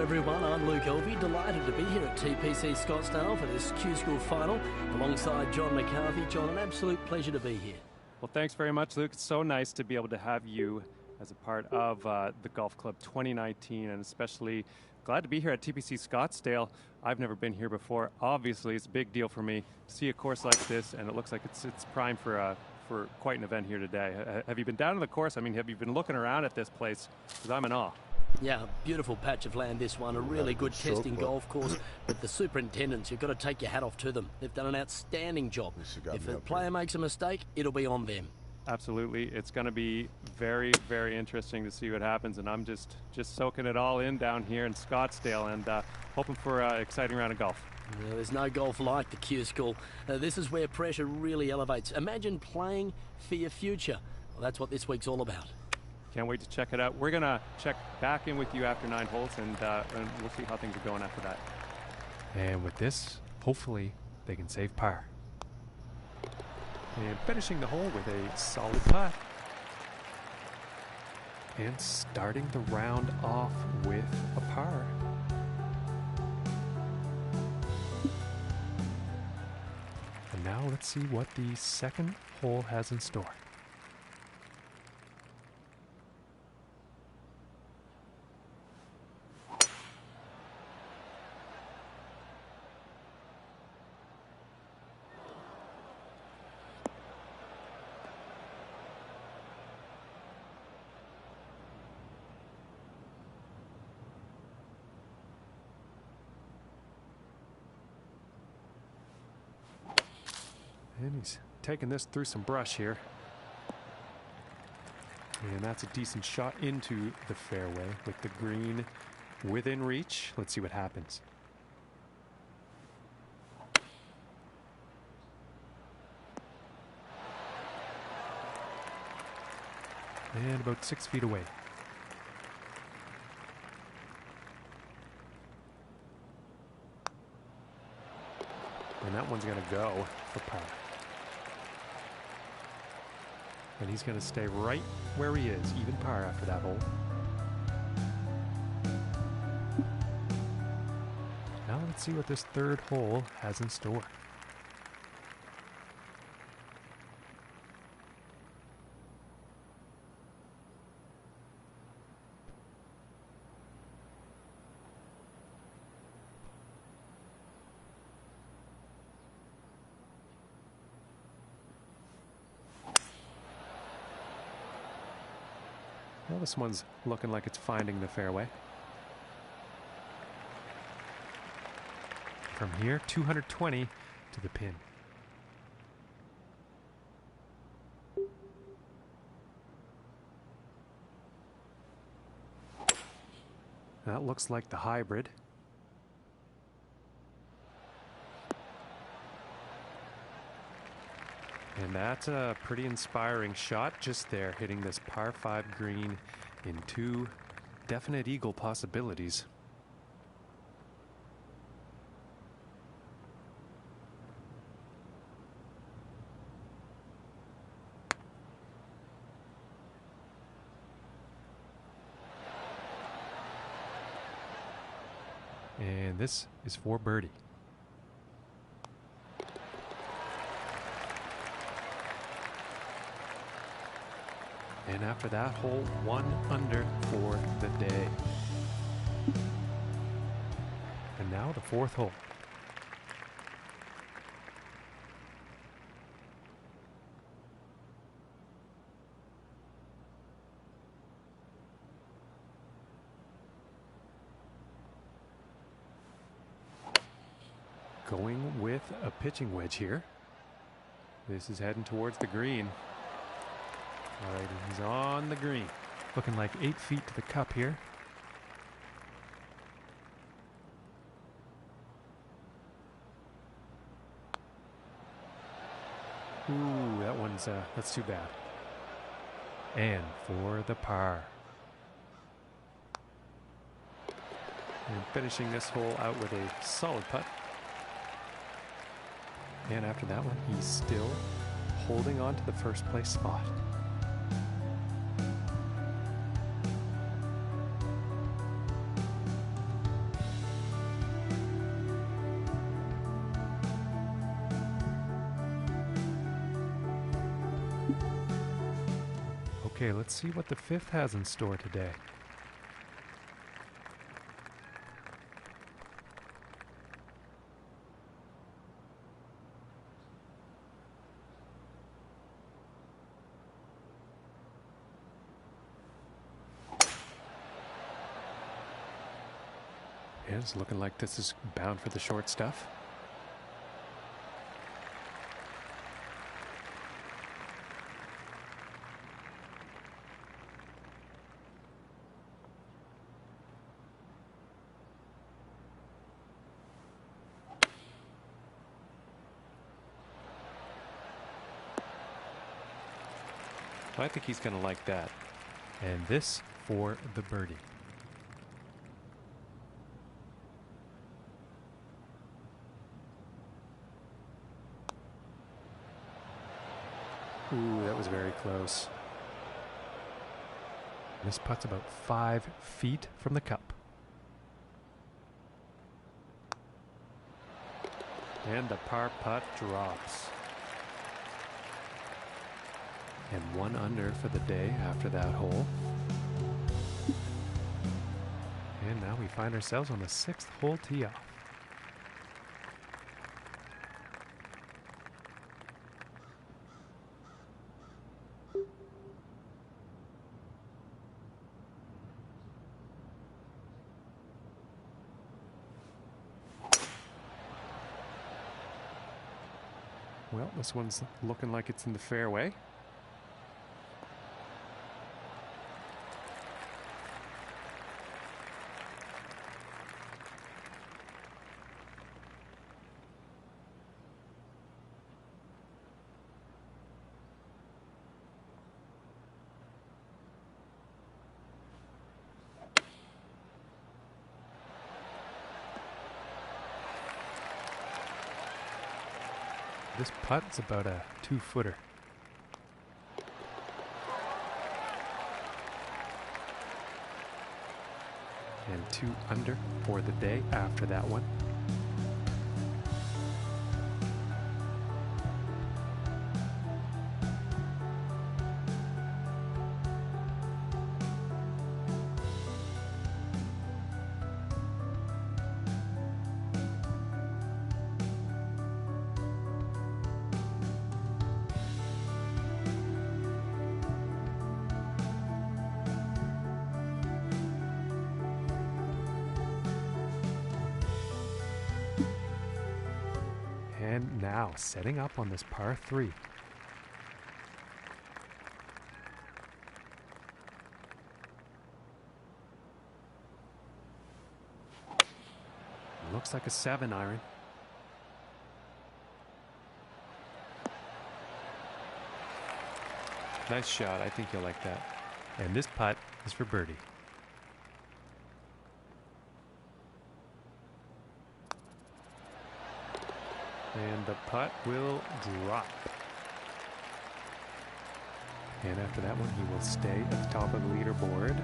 everyone, I'm Luke Elvey, delighted to be here at TPC Scottsdale for this Q School final alongside John McCarthy. John, an absolute pleasure to be here. Well, thanks very much, Luke. It's so nice to be able to have you as a part of the Golf Club 2019, and especially glad to be here at TPC Scottsdale. I've never been here before. Obviously, it's a big deal for me to see a course like this, and it looks like it's prime for quite an event here today. Have you been down to the course? I mean, have you been looking around at this place? Because I'm in awe. Yeah, beautiful patch of land, this one. A really good testing golf course. But the superintendents, you've got to take your hat off to them. They've done an outstanding job. If a player makes a mistake, it'll be on them. Absolutely. It's going to be very, very interesting to see what happens. And I'm just soaking it all in down here in Scottsdale and hoping for an exciting round of golf. Yeah, there's no golf like the Q School. This is where pressure really elevates. Imagine playing for your future. Well, that's what this week's all about. Can't wait to check it out. We're going to check back in with you after 9 holes, and we'll see how things are going after that. And with this, hopefully, they can save par. And finishing the hole with a solid putt. And starting the round off with a par. And now let's see what the second hole has in store. And he's taking this through some brush here. And that's a decent shot into the fairway with the green within reach. Let's see what happens. And about 6 feet away. And that one's going to go for par. And he's going to stay right where he is, even par after that hole. Now let's see what this third hole has in store. Well, this one's looking like it's finding the fairway. From here, 220 to the pin. That looks like the hybrid. And that's a pretty inspiring shot just there, hitting this par 5 green in 2 definite eagle possibilities. And this is for birdie. And after that hole, 1 under for the day. And now the 4th hole. Going with a pitching wedge here. This is heading towards the green. All right, he's on the green. Looking like 8 feet to the cup here. Ooh, that one's, that's too bad. And for the par. And finishing this hole out with a solid putt. And after that one, he's still holding on to the first place spot. Okay, let's see what the fifth has in store today. Yeah, it's looking like this is bound for the short stuff. I think he's going to like that. And this for the birdie. Ooh, that was very close. This putt's about 5 feet from the cup. And the par putt drops. And 1 under for the day after that hole. And now we find ourselves on the 6th hole tee off. Well, this one's looking like it's in the fairway. This putt's about a 2-footer. And 2 under for the day after that one. And now setting up on this par 3. Looks like a 7-iron. Nice shot. I think you'll like that. And this putt is for birdie. And the putt will drop. And after that one, he will stay at the top of the leaderboard.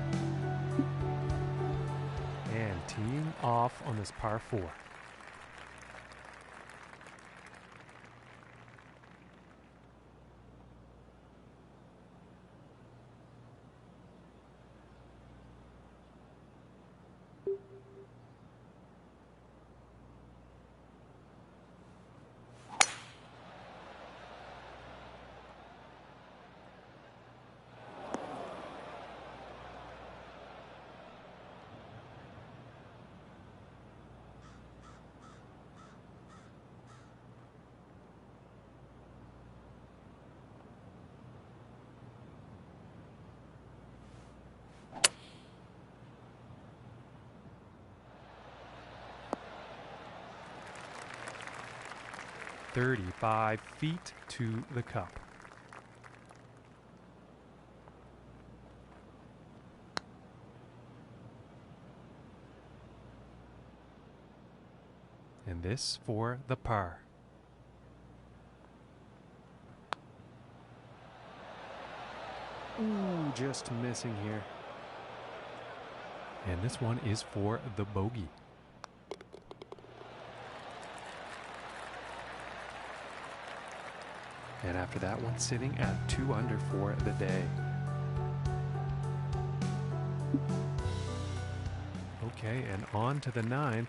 And teeing off on this par 4. "35 feet to the cup." And this for the par. Ooh, just missing here. And this one is for the bogey. And after that one, sitting at 2 under for the day. Okay, and on to the 9th.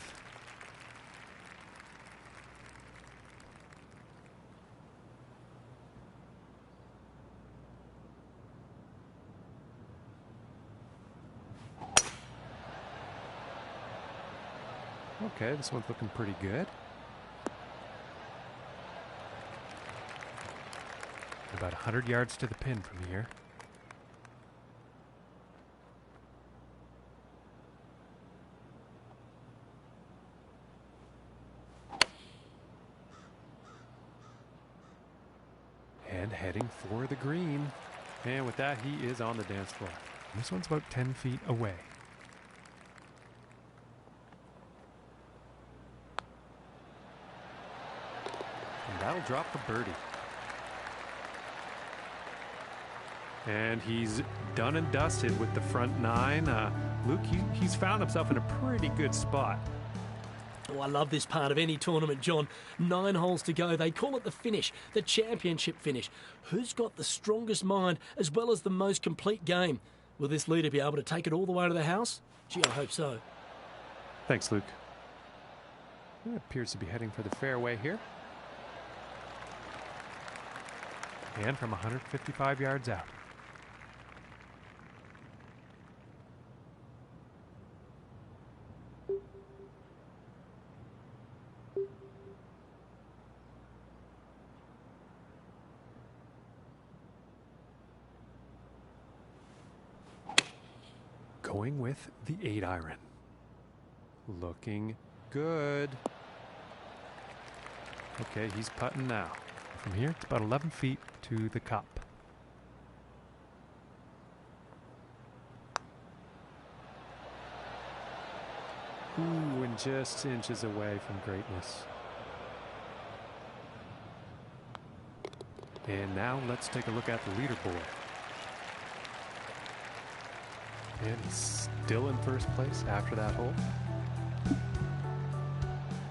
Okay, this one's looking pretty good. About 100 yards to the pin from here. And heading for the green. And with that, he is on the dance floor. This one's about 10 feet away. And that'll drop the birdie. And he's done and dusted with the front 9. Luke, he's found himself in a pretty good spot. Oh, I love this part of any tournament, John. 9 holes to go. They call it the finish, the championship finish. Who's got the strongest mind as well as the most complete game? Will this leader be able to take it all the way to the house? Gee, I hope so. Thanks, Luke. It appears to be heading for the fairway here. And from 155 yards out. Going with the 8-iron. Looking good. Okay, he's putting now. From here, it's about 11 feet to the cup. Ooh, and just inches away from greatness. And now let's take a look at the leaderboard. And he's still in first place after that hole.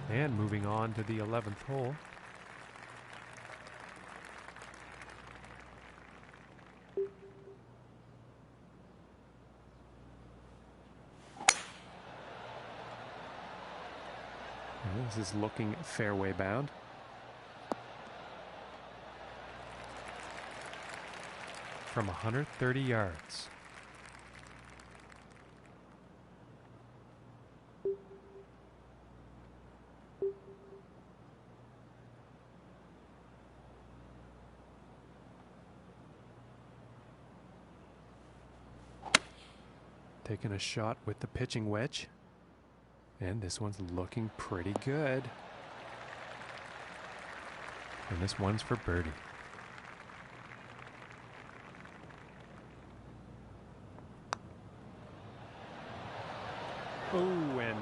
And moving on to the 11th hole. And this is looking fairway bound. From 130 yards. Taking a shot with the pitching wedge. And this one's looking pretty good. And this one's for birdie. Oh, and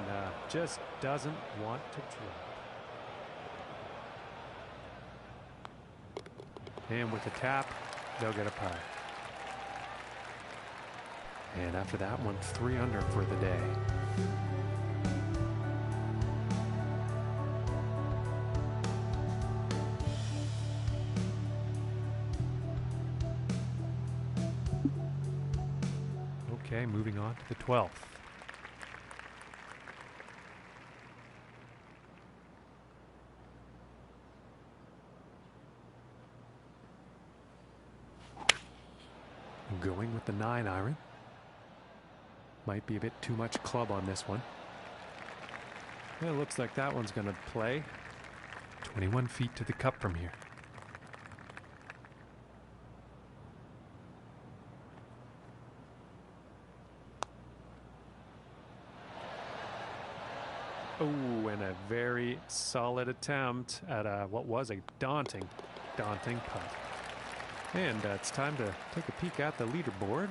just doesn't want to drop. And with the tap, they'll get a par. And after that one, 3 under for the day. Okay, moving on to the 12th. Going with the 9-iron. Might be a bit too much club on this one. It looks like that one's going to play. 21 feet to the cup from here. Oh, and a very solid attempt at what was a daunting putt. And it's time to take a peek at the leaderboard.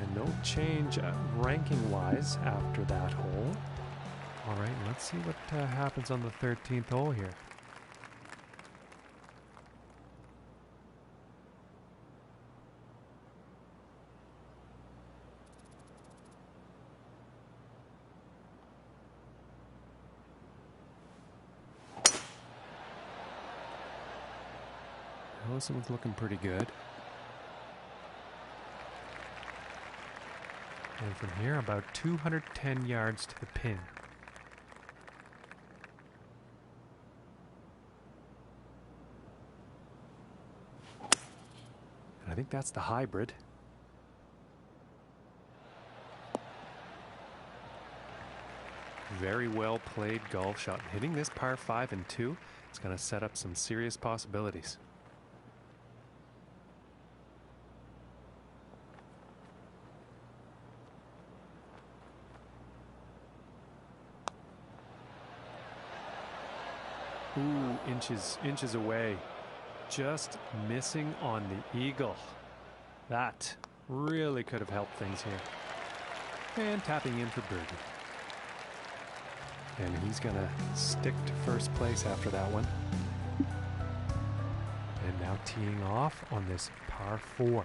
And no change ranking-wise after that hole. All right, let's see what happens on the 13th hole here. Well, this one's looking pretty good. And from here, about 210 yards to the pin. And I think that's the hybrid. Very well played golf shot. Hitting this par 5 and 2, it's going to set up some serious possibilities. Ooh, inches away. Just missing on the eagle. That really could have helped things here. And tapping in for birdie. And he's going to stick to first place after that one. And now teeing off on this par 4.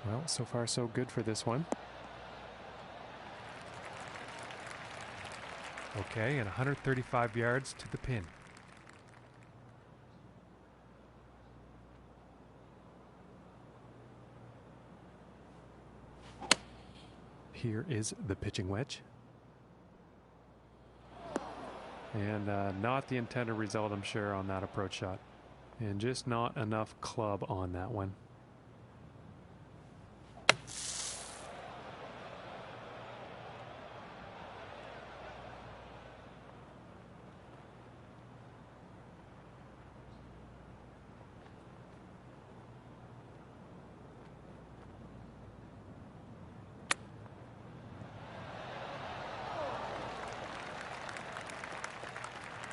Well, so far so good for this one. Okay, and 135 yards to the pin. Here is the pitching wedge. And not the intended result, I'm sure, on that approach shot. And just not enough club on that one.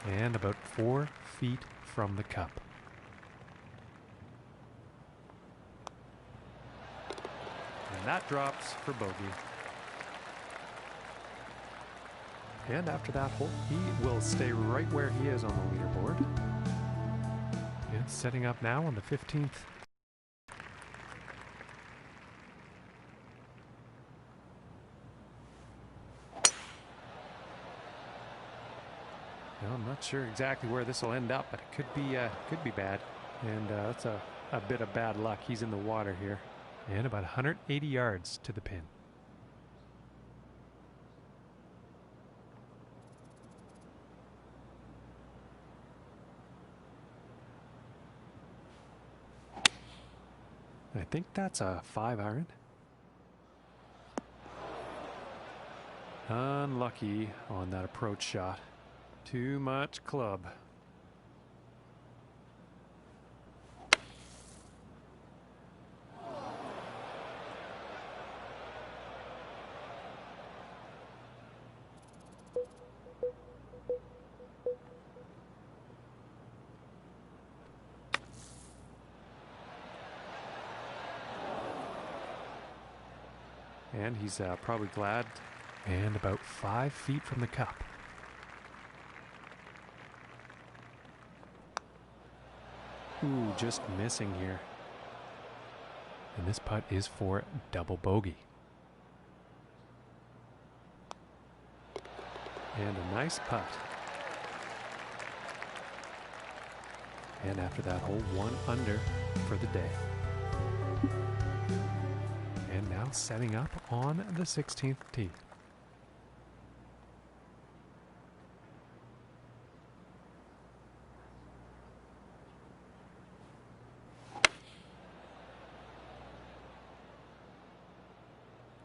And about 4 feet from the cup. And that drops for bogey. And after that hole, he will stay right where he is on the leaderboard. And setting up now on the 15th. Well, I'm not sure exactly where this will end up, but it could be bad. And that's a bit of bad luck. He's in the water here. And about 180 yards to the pin. I think that's a 5-iron. Unlucky on that approach shot. Too much club. And he's probably glad. And about 5 feet from the cup. Ooh, just missing here. And this putt is for double bogey. And a nice putt. And after that hole, 1 under for the day. And now setting up on the 16th tee.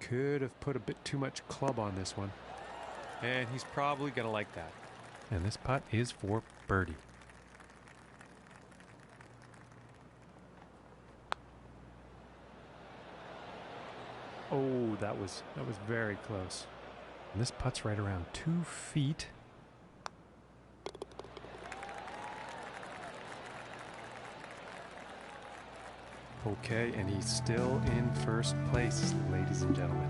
Could have put a bit too much club on this one. And he's probably going to like that. And this putt is for birdie. Oh, that was very close. And this putt's right around 2 feet. Okay, and he's still in first place, ladies and gentlemen.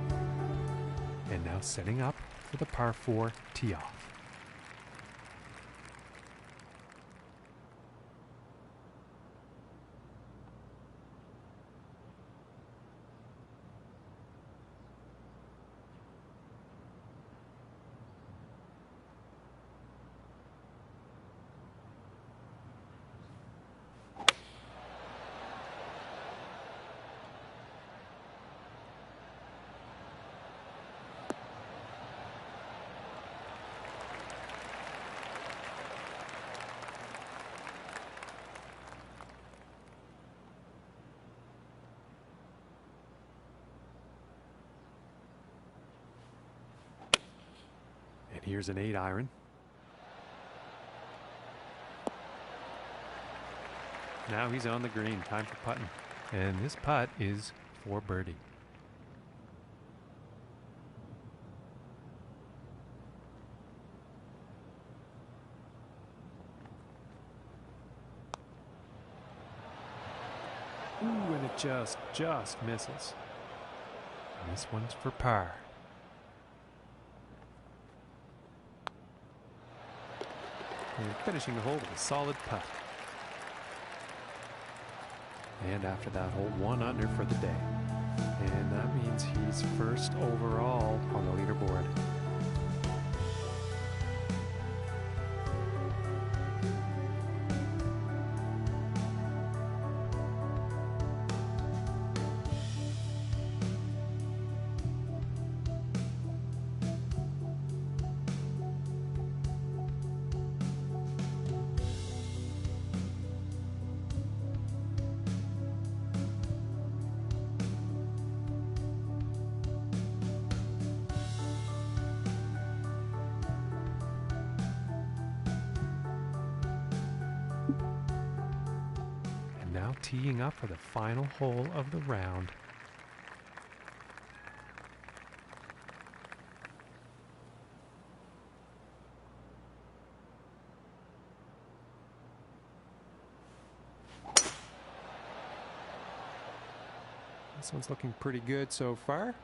And now setting up for the par 4 tee off. Here's an 8-iron. Now he's on the green. Time for putting. And this putt is for birdie. Ooh, and it just misses. And this one's for par. And finishing the hole with a solid putt. And after that hole, 1 under for the day. And that means he's first overall on the leaderboard. Now teeing up for the final hole of the round. This one's looking pretty good so far.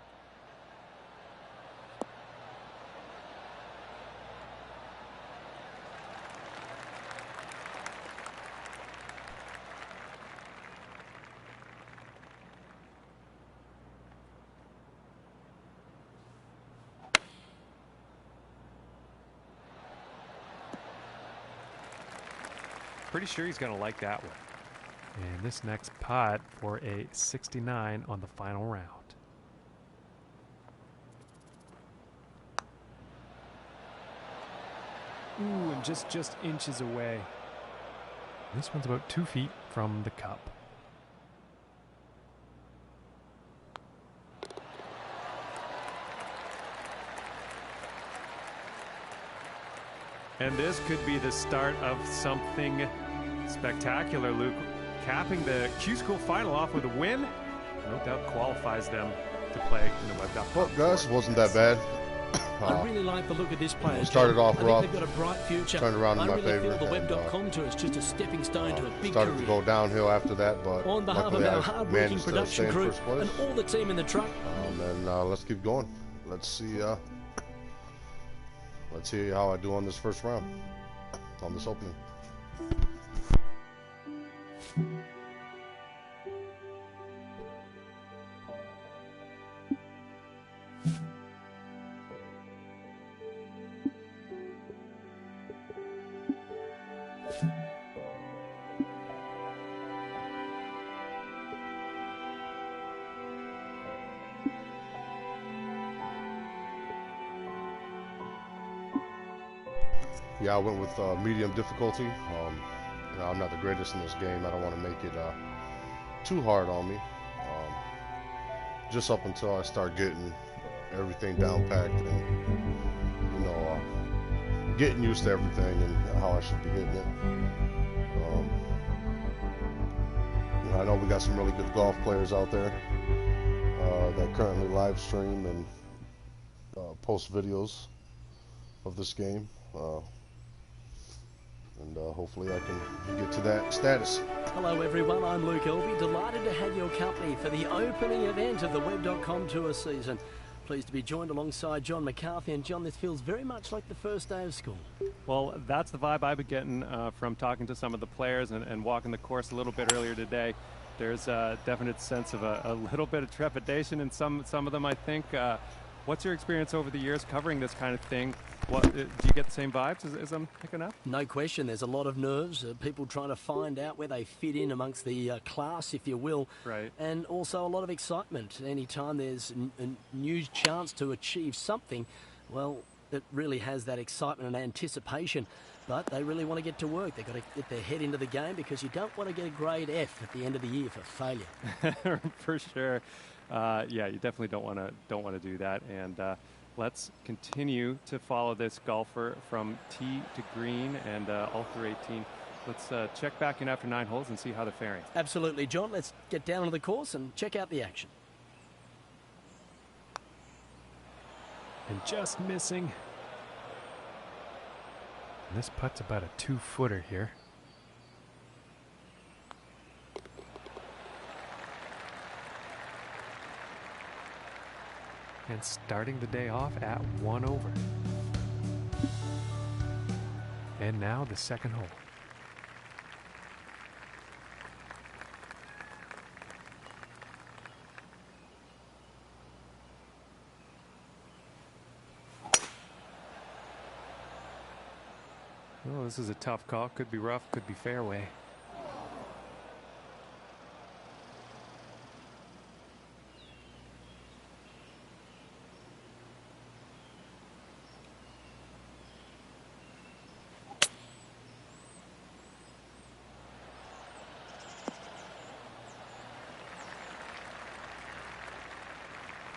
Pretty sure he's going to like that one. And this next putt for a 69 on the final round. Ooh, and just inches away. This one's about 2 feet from the cup. And this could be the start of something spectacular, Luke. Capping the Q-School final off with a win, no doubt qualifies them to play in the Web.com. Well, Gus, wasn't that bad. I really like the look of this player. Started off I rough. think they've got a bright future. Turned around in my really favor. feel the Web.com tour is just a stepping stone to a big started career. to go downhill after that, but On behalf of luckily our I hard-working managed to production stay in crew first place. and all the team in the truck. And let's keep going. Let's see how I do on this first round, on this opening. Yeah, I went with medium difficulty. I'm not the greatest in this game. I don't want to make it too hard on me. Just up until I start getting everything down packed and, getting used to everything and how I should be hitting it. I know we got some really good golf players out there that currently live stream and post videos of this game. And hopefully I can get to that status. Hello everyone, I'm Luke Elvey, delighted to have your company for the opening event of the Web.com tour season. Pleased to be joined alongside John McCarthy. And John, this feels very much like the first day of school. Well, that's the vibe I've been getting from talking to some of the players and walking the course a little bit earlier today. There's a definite sense of a little bit of trepidation in some of them, I think. What's your experience over the years covering this kind of thing? Do you get the same vibes as I'm picking up? No question. There's a lot of nerves, people trying to find out where they fit in amongst the class, if you will. Right. And also a lot of excitement. Anytime there's a new chance to achieve something, well, it really has that excitement and anticipation. But they really want to get to work. They've got to get their head into the game because you don't want to get a grade F at the end of the year for failure. For sure. Yeah, you definitely don't want to do that. And Let's continue to follow this golfer from tee to green and all through 18. Let's check back in after 9 holes and see how they're faring. Absolutely, John. Let's get down to the course and check out the action. And just missing. And this putt's about a 2-footer here. And starting the day off at 1 over. And now the second hole. Oh, this is a tough call. Could be rough, could be fairway.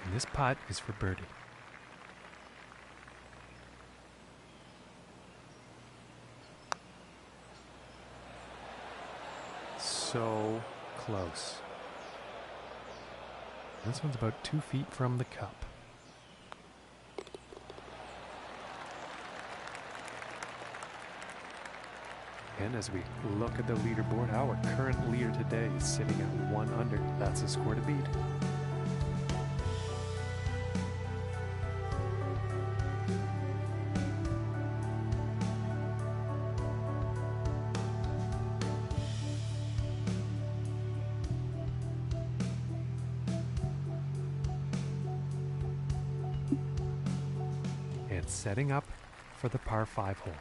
And this putt is for birdie. So close. This one's about 2 feet from the cup. And as we look at the leaderboard, our current leader today is sitting at 1 under. That's the score to beat. And setting up for the par 5 hole.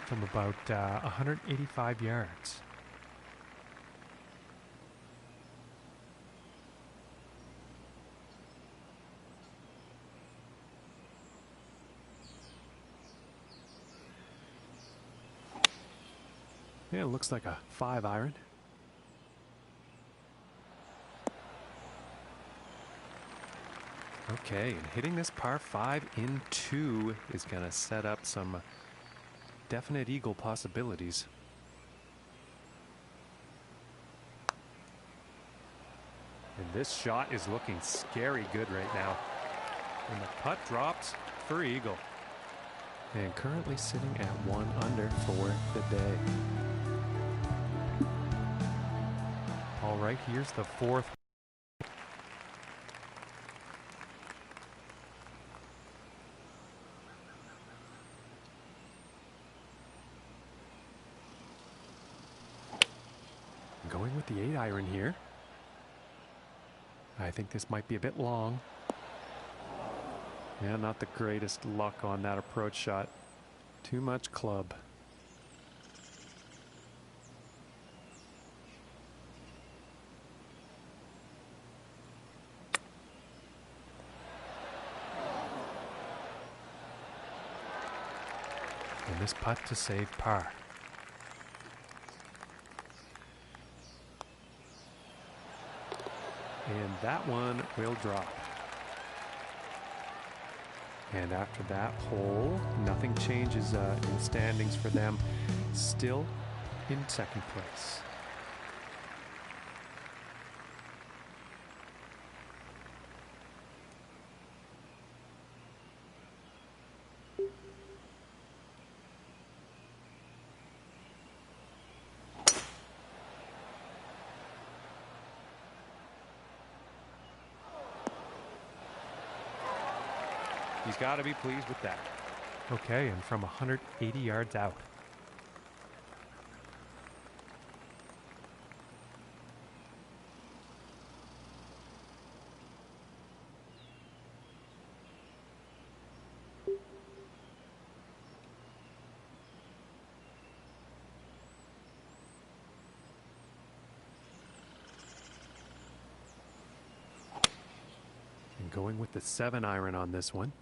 From about 185 yards. Yeah, it looks like a 5-iron. Okay, and hitting this par 5 in 2 is going to set up some definite eagle possibilities. And this shot is looking scary good right now. And the putt drops for eagle. And currently sitting at 1 under for the day. All right, here's the 4th. Going with the 8-iron here. I think this might be a bit long. Yeah, not the greatest luck on that approach shot. Too much club. And this putt to save par. And that one will drop. And after that hole, nothing changes in the standings for them. Still in 2nd place. He's got to be pleased with that. Okay, and from 180 yards out. Going with the 7-iron on this one.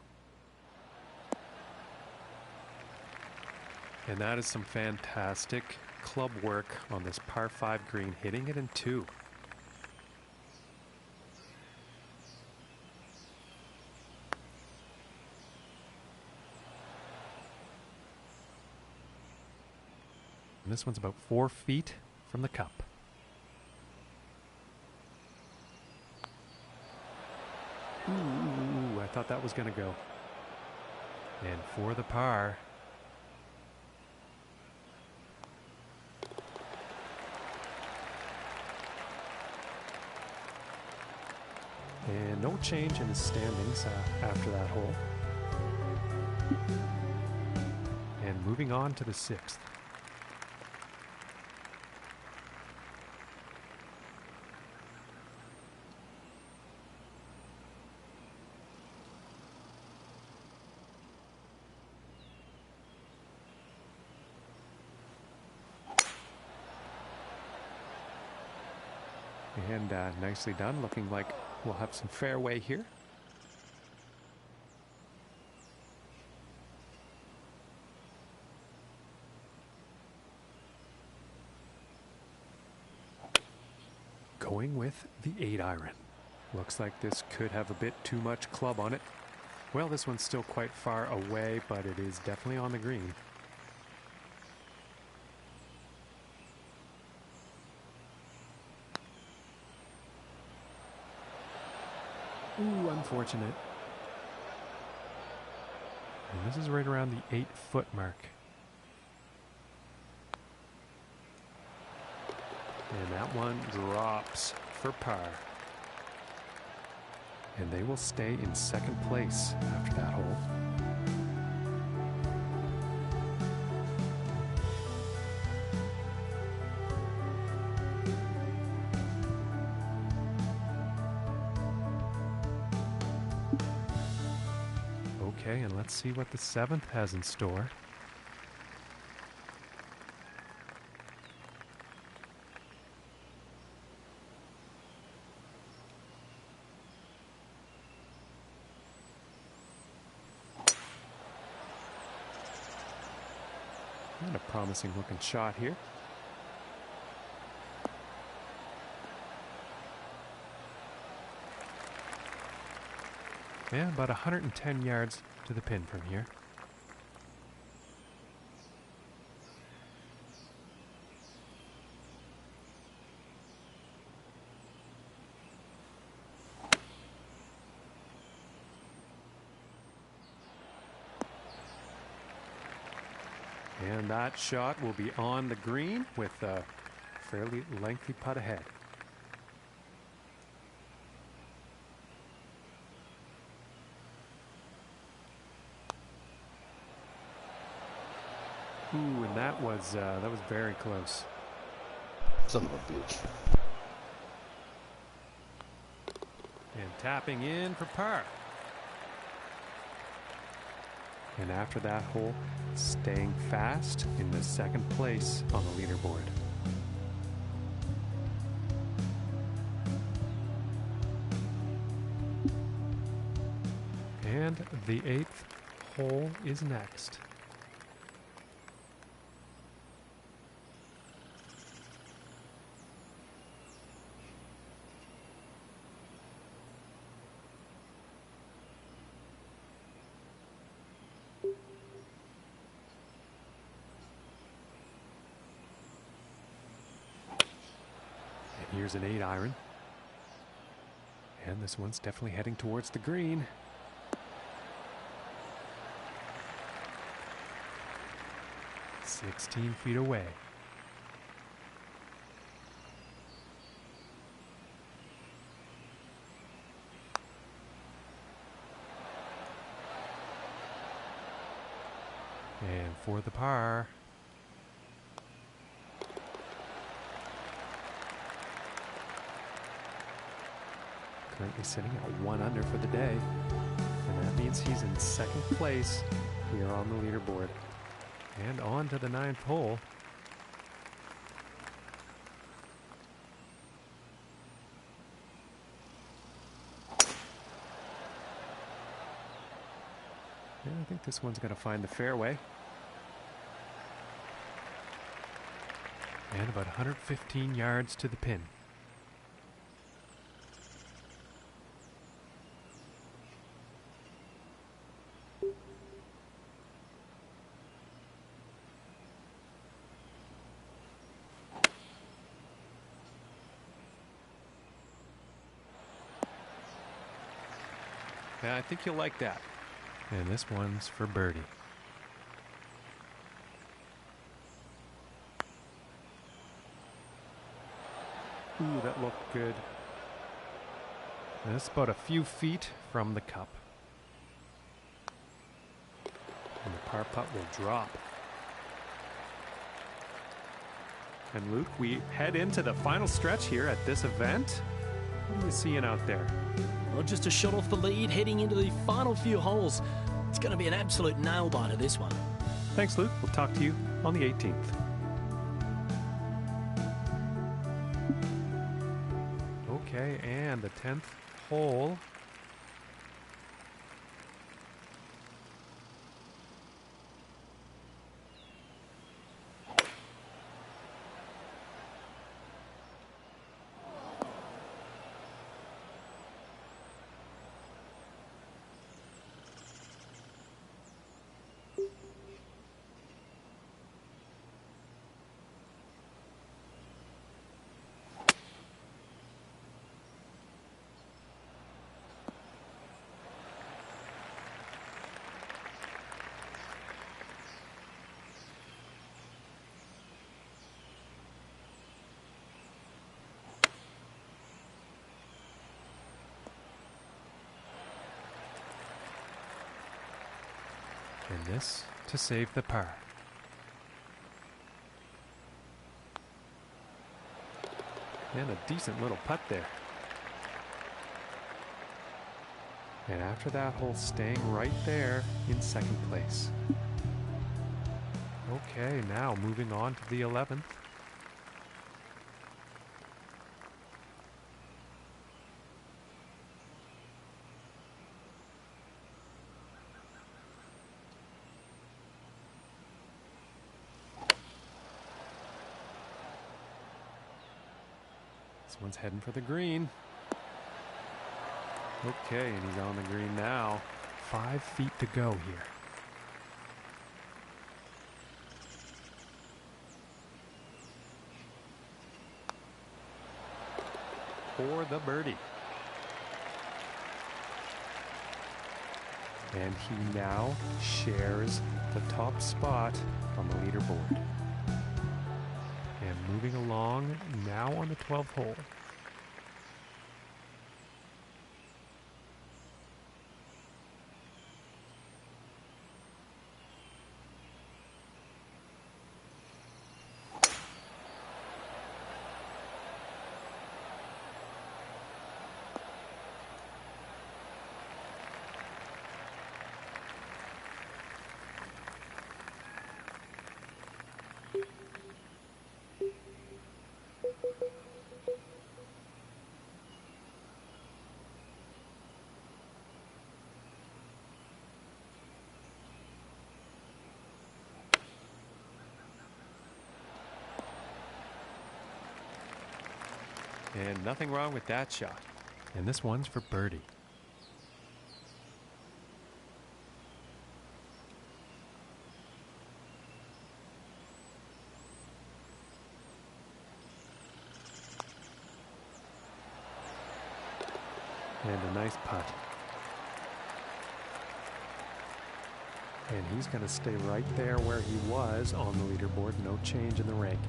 And that is some fantastic club work on this par 5 green, hitting it in 2. And this one's about 4 feet from the cup. Ooh, I thought that was going to go. And for the par. And no change in the standings after that hole. And moving on to the 6th. And nicely done, looking like we'll have some fairway here. Going with the 8-iron. Looks like this could have a bit too much club on it. Well, this one's still quite far away, but it is definitely on the green. Ooh, unfortunate. And this is right around the 8-foot mark. And that one drops for par. And they will stay in 2nd place after that hole. Okay, and let's see what the 7th has in store. And a promising looking shot here. Yeah, about 110 yards to the pin from here. And that shot will be on the green with a fairly lengthy putt ahead. Ooh, and that was very close. Son of a bitch. And tapping in for par. And after that hole, staying fast in the 2nd place on the leaderboard. And the 8th hole is next. Here's an 8-iron. And this one's definitely heading towards the green. "16 feet away." And for the par. Currently sitting at 1 under for the day. And that means he's in 2nd place here on the leaderboard. And on to the 9th hole. Yeah, I think this one's going to find the fairway. And about 115 yards to the pin. Yeah, I think you'll like that. And this one's for birdie. Ooh, that looked good. And this is about a few feet from the cup. And the par putt will drop. And Luke, we head into the final stretch here at this event. What are you seeing out there? Well, just a shot off the lead, heading into the final few holes. It's going to be an absolute nail-biter, this one. Thanks, Luke. We'll talk to you on the 18th. Okay, and the 10th hole. And this to save the par. And a decent little putt there. And after that hole, staying right there in second place. Okay, now moving on to the 11th. This one's heading for the green. Okay, and he's on the green now. 5 feet to go here. For the birdie. And he now shares the top spot on the leaderboard. And moving along now on the 12th hole. And nothing wrong with that shot. And this one's for birdie. And a nice putt. And he's going to stay right there where he was on the leaderboard. No change in the ranking.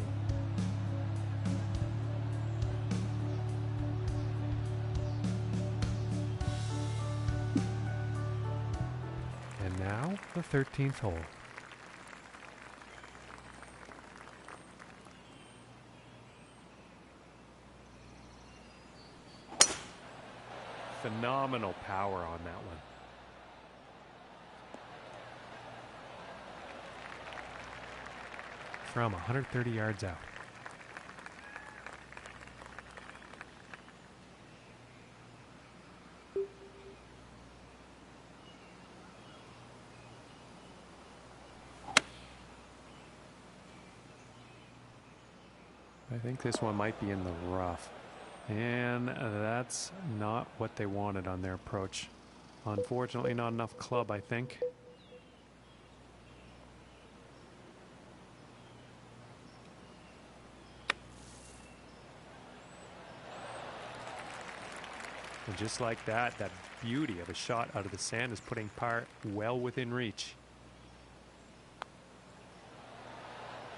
And now the 13th hole. Phenomenal power on that one. From 130 yards out. I think this one might be in the rough. And that's not what they wanted on their approach. Unfortunately, not enough club, I think. And just like that, that beauty of a shot out of the sand is putting par well within reach.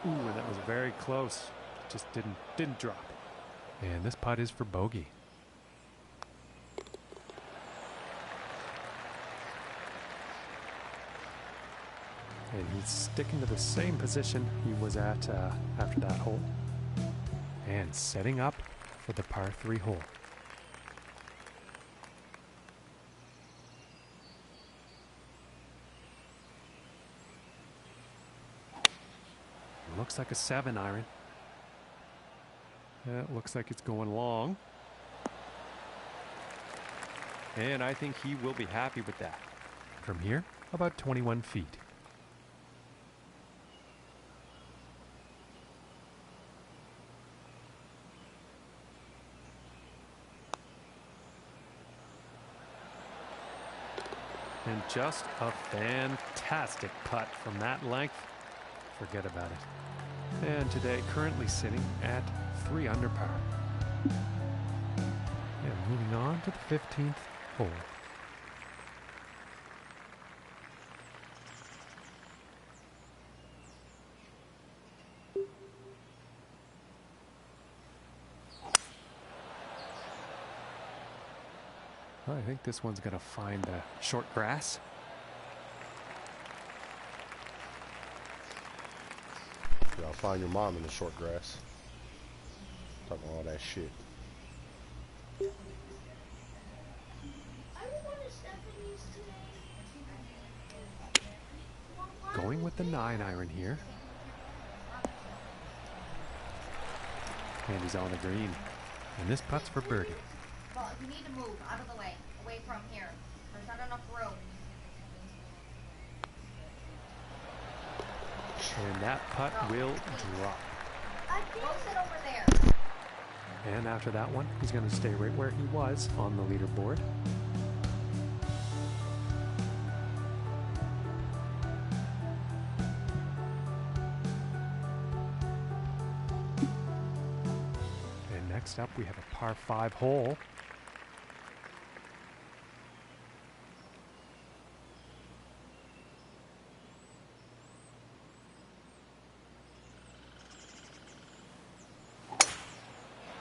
Ooh, and that was very close. Just didn't drop. And this putt is for bogey. And he's sticking to the same position he was at after that hole. And setting up for the par 3 hole. Looks like a 7-iron. It looks like it's going long. And I think he will be happy with that. From here, about 21 feet. And just a fantastic putt from that length. Forget about it. And today, currently sitting at 3 under par. And moving on to the 15th hole. Well, I think this one's going to find the short grass. I'll find your mom in the short grass. Talking all that shit. Going with the 9-iron here. And he's on the green. And this putt's for birdie. Well, you need to move out of the way, away from here. There's not enough room. And that putt will drop. Go sit over there. And after that one, he's going to stay right where he was on the leaderboard. And next up, we have a par 5 hole.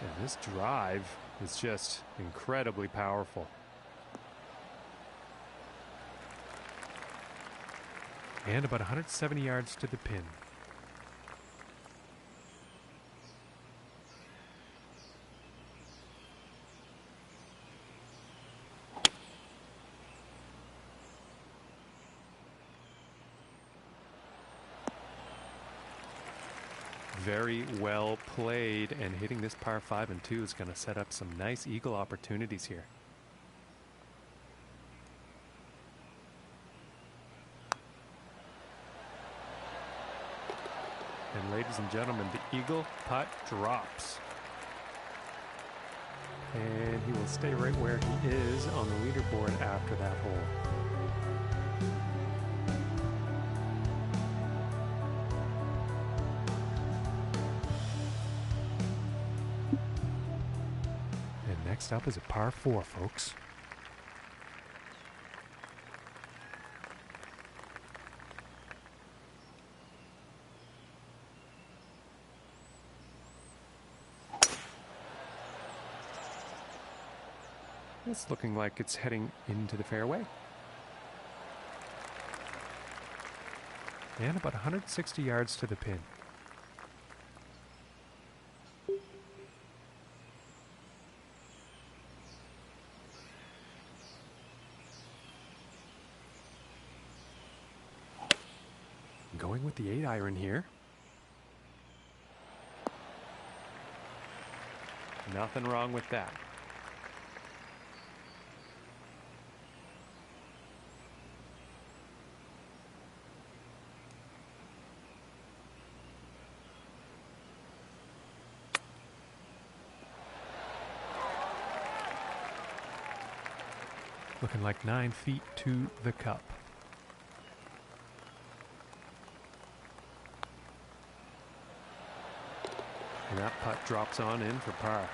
And this drive is just incredibly powerful. And about 170 yards to the pin. Very well played, and hitting this par 5 and 2 is going to set up some nice eagle opportunities here. And ladies and gentlemen, the eagle putt drops. And he will stay right where he is on the leaderboard after that hole. Next up is a par 4, folks. It's looking like it's heading into the fairway. And about 160 yards to the pin. Going with the 8-iron here. Nothing wrong with that. Looking like 9 feet to the cup. And that putt drops on in for par.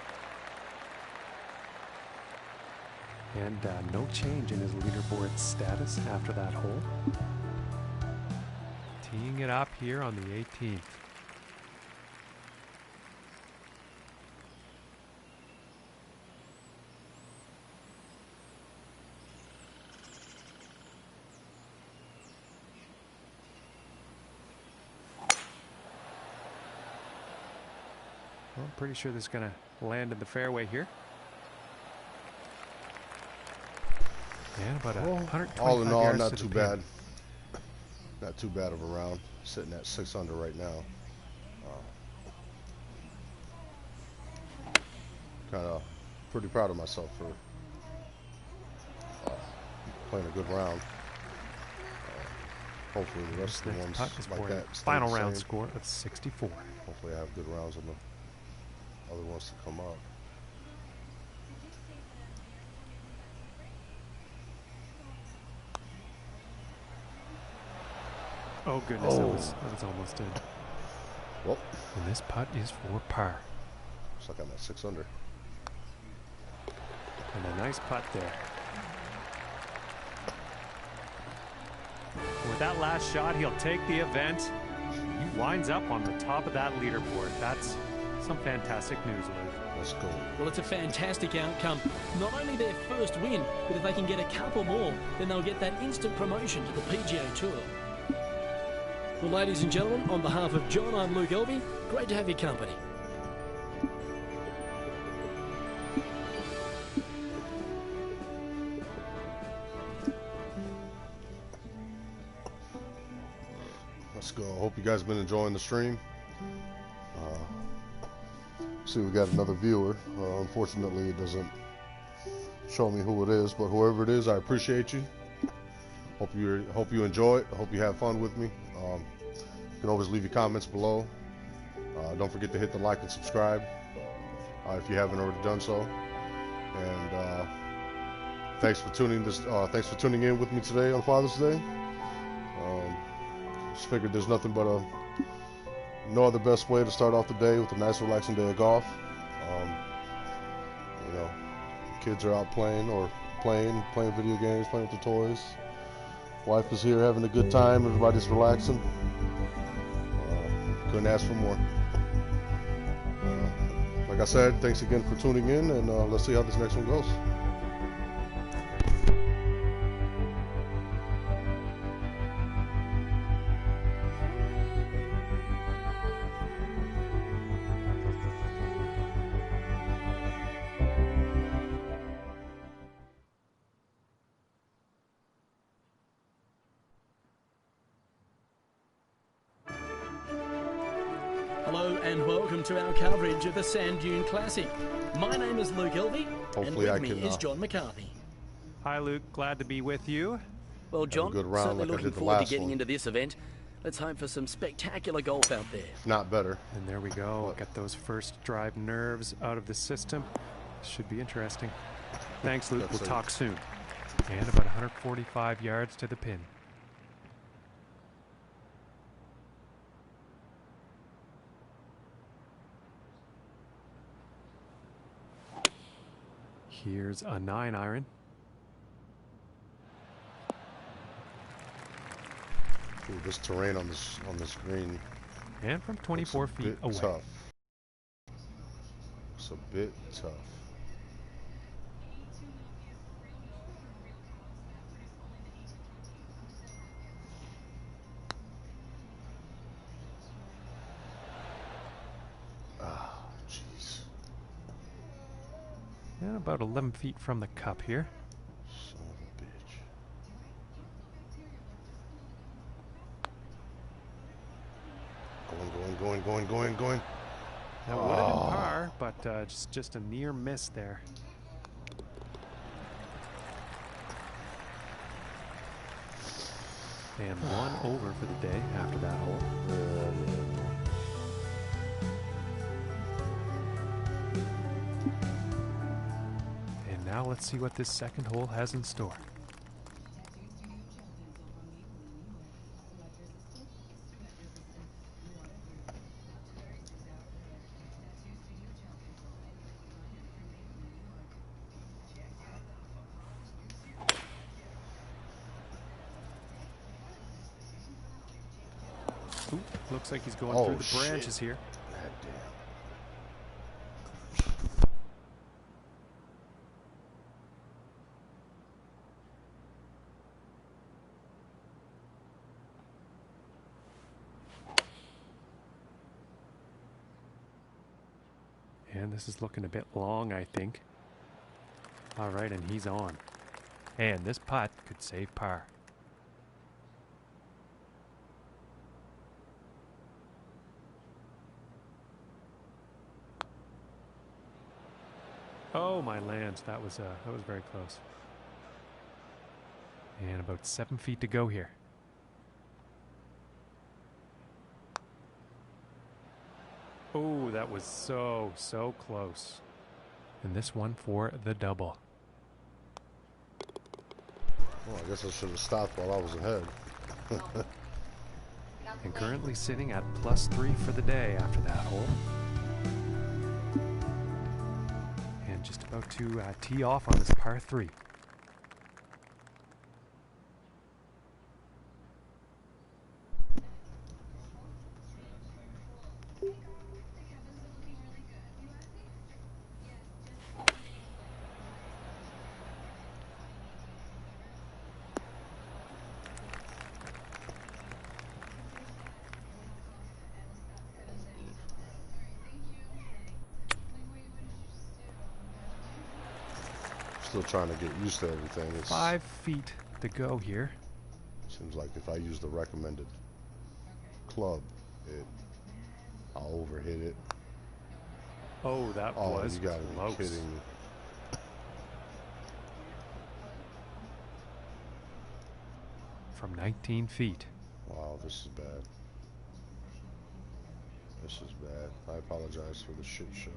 And no change in his leaderboard status after that hole. Teeing it up here on the 18th. Well, I'm pretty sure this is going to land in the fairway here. And about 125 all in all, yards not to too the pin. bad. Not too bad of a round. Sitting at 6 under right now. Kind of pretty proud of myself for playing a good round. Hopefully the rest of the ones Putt is like for that a stay final the round same. score of 64. Hopefully I have good rounds on the other ones to come up. Oh goodness, that was almost in. Well, And this putt is for par. looks like I'm at 6 under. And a nice putt there. With that last shot, he'll take the event. He winds up on the top of that leaderboard. That's some fantastic news, Luke. Let's go. Well, it's a fantastic outcome. Not only their first win, but if they can get a couple more, then they'll get that instant promotion to the PGA Tour. Well, ladies and gentlemen, on behalf of John, I'm Luke Elvey. Great to have your company. Let's go. Hope you guys have been enjoying the stream. See, we got another viewer. Unfortunately, it doesn't show me who it is, but whoever it is, I appreciate you. Hope you enjoy it. Hope you have fun with me. You can always leave your comments below. Don't forget to hit the like and subscribe if you haven't already done so. And thanks for tuning in with me today on Father's Day. Just figured there's nothing but no other best way to start off the day with a nice relaxing day of golf. You know, kids are out playing video games, playing with the toys. Wife is here having a good time. Everybody's relaxing. Couldn't ask for more. Like I said, thanks again for tuning in, and let's see how this next one goes. Hello and welcome to our coverage of the Sand Dune Classic. My name is Luke Elvey, and Hopefully with I me can, is John McCarthy. Hi, Luke. Glad to be with you. Well, John, good round certainly like I looking did the forward to last getting one. into this event. Let's hope for some spectacular golf out there. If not better. And there we go. Got those first drive nerves out of the system. Should be interesting. Thanks, Luke. We'll talk soon. And about 145 yards to the pin. Here's a 9-iron. Ooh, this terrain on this green. And from 24 feet away. Tough. It's a bit tough. Ah, jeez. And about 11 feet from the cup here. Son of a bitch. Going. That would have been par, but just a near miss there. And one over for the day after that hole. And now let's let's see what this second hole has in store. Ooh, looks like he's going through the branches here. God damn. And this is looking a bit long, I think. All right, and he's on. And this putt could save par. Oh, my lands. That was very close. And about 7 feet to go here. Oh, that was so close. And this one for the double. Well, I guess I should have stopped while I was ahead. And currently sitting at +3 for the day after that hole. And just about to tee off on this par 3. Still trying to get used to everything. It's, 5 feet to go here. seems like if I use the recommended club, I'll overhit it. Oh, that Oh, was you gotta close. be kidding me. From 19 feet. Wow, this is bad. This is bad. I apologize for the shit show.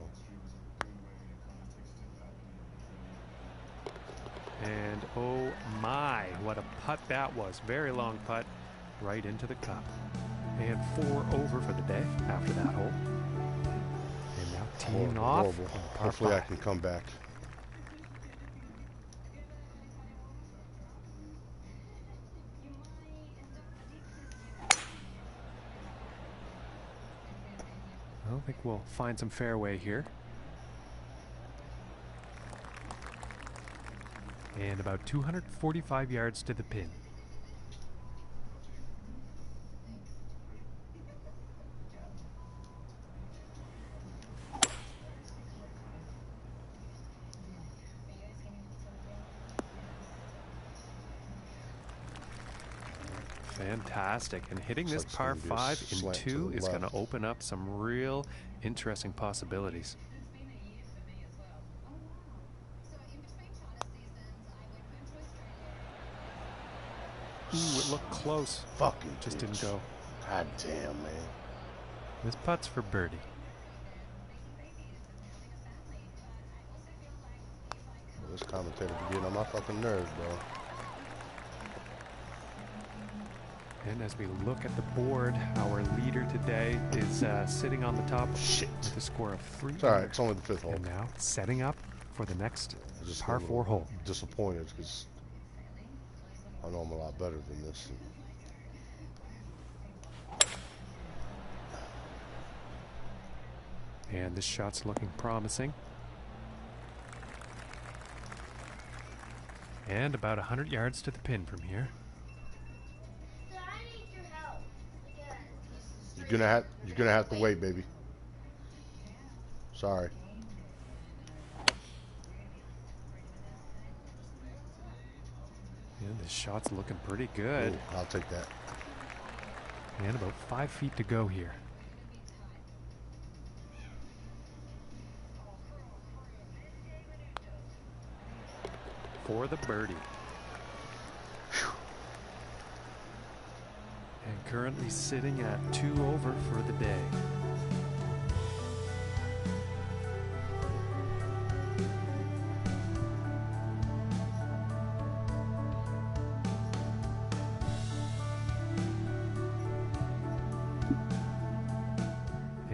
And oh my, what a putt that was. Very long putt right into the cup. And 4 over for the day after that hole. And now teeing Horrible, off. horrible. on par Hopefully I 5. can come back. I think we'll find some fairway here. And about 245 yards to the pin. Fantastic. And hitting Looks this like par it's gonna be a 5 in slant to 2 the is going to left. open up some real interesting possibilities. Ooh, it looked close. Fucking Just bitch. didn't go. God damn, man. This putt's for birdie. Well, this commentator be getting on my fucking nerves, bro. And as we look at the board, our leader today is sitting on the top Shit. with a score of 3. It's alright, it's only the 5th hole. And now setting up for the next I'm just par a little 4 hole. disappointed because I know I'm a lot better than this. And this shot's looking promising. And about 100 yards to the pin from here. I need your help. Again. You're gonna have to wait, baby. Sorry. And this shot's looking pretty good. Ooh, I'll take that. And about 5 feet to go here. For the birdie. And currently sitting at 2 over for the day.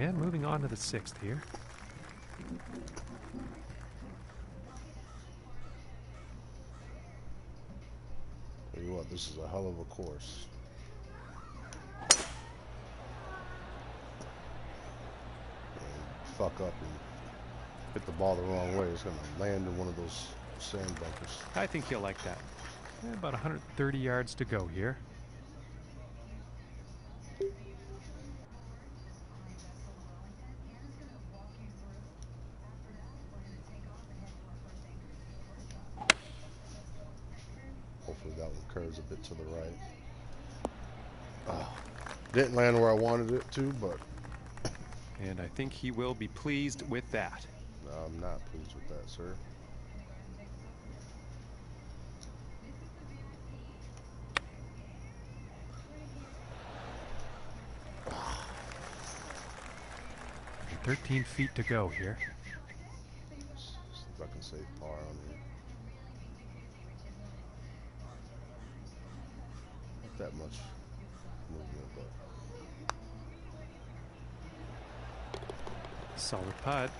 And moving on to the 6th here. Tell you what, this is a hell of a course. And fuck up and hit the ball the wrong way. It's going to land in one of those sand bunkers. I think he'll like that. About 130 yards to go here. Hopefully that one curves a bit to the right. Oh, didn't land where I wanted it to, but And I think he will be pleased with that. I'm not pleased with that, sir. And 13 feet to go here. See if I can save par on here. Not that much movement, but Solid putt.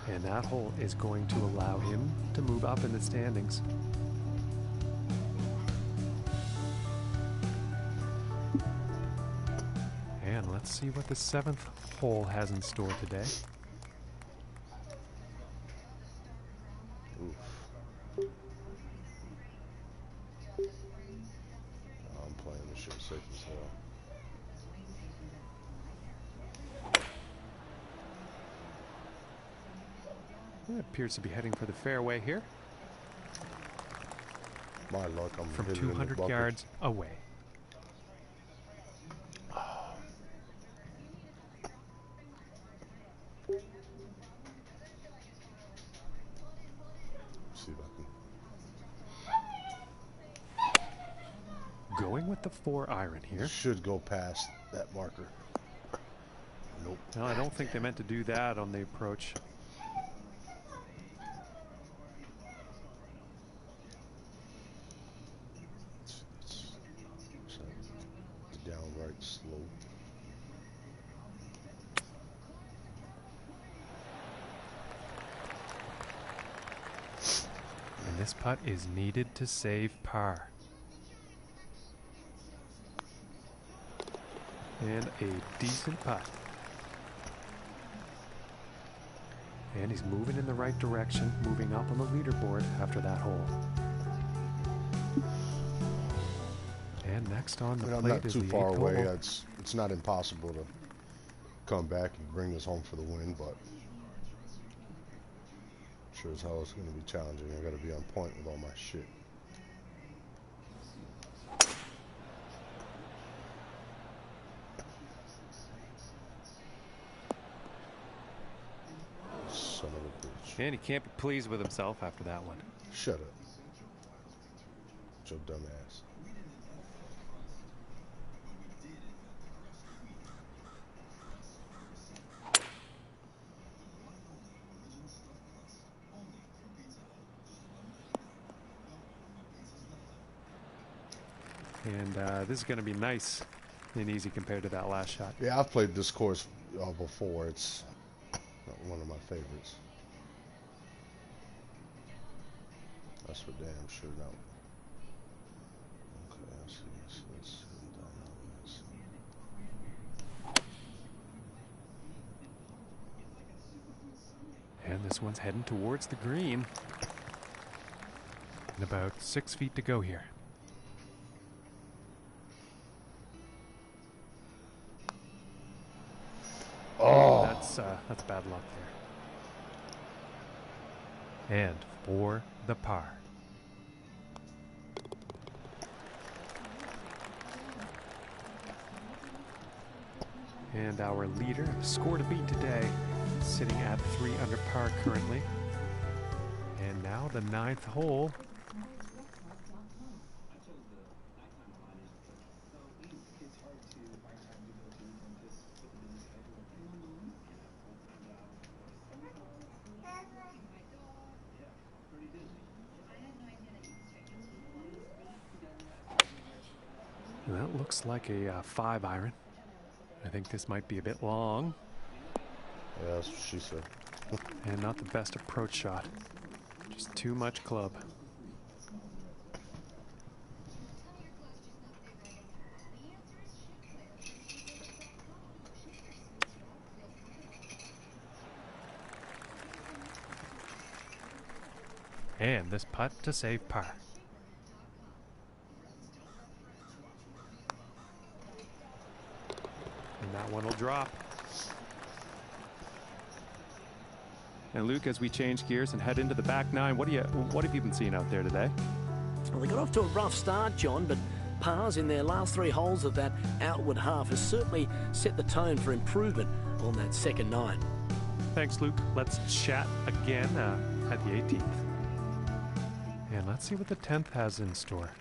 And that hole is going to allow him to move up in the standings. And let's see what the 7th hole has in store today. oof. I'm playing this shit safe as hell. It appears to be heading for the fairway here My luck, I'm from hitting in the 200 bucket. yards away. See if I Going with the 4 iron can. here. Should go past that marker. Nope. No, I don't think they meant to do that on the approach. It's a downright slope. And this putt is needed to save par. And a decent putt. And he's moving in the right direction, moving up on the leaderboard after that hole. And next on the I mean, I'm plate not is too the far 8th away. hole. It's not impossible to come back and bring this home for the win, but sure as hell it's going to be challenging. I got to be on point with all my shit. Son of a bitch. And he can't be pleased with himself after that one. Shut up. Your dumb ass. And this is going to be nice and easy compared to that last shot. Yeah, I've played this course before. It's one of my favorites. That's for damn sure. Now, okay, I see. So let's go down that way. And this one's heading towards the green. And about 6 feet to go here. Oh, That's bad luck there. And for the par. And our leader, score to beat today, sitting at 3 under par currently. And now the 9th hole. And that looks like a 5-iron. I think this might be a bit long. Yeah, that's what she said. And not the best approach shot. Just too much club. And this putt to save par. And that one will drop. And Luke, as we change gears and head into the back nine, what have you been seeing out there today? Well, they got off to a rough start, John, but pars in their last 3 holes of that outward half has certainly set the tone for improvement on that second 9. Thanks, Luke. Let's chat again at the 18th. And let's see what the 10th has in store.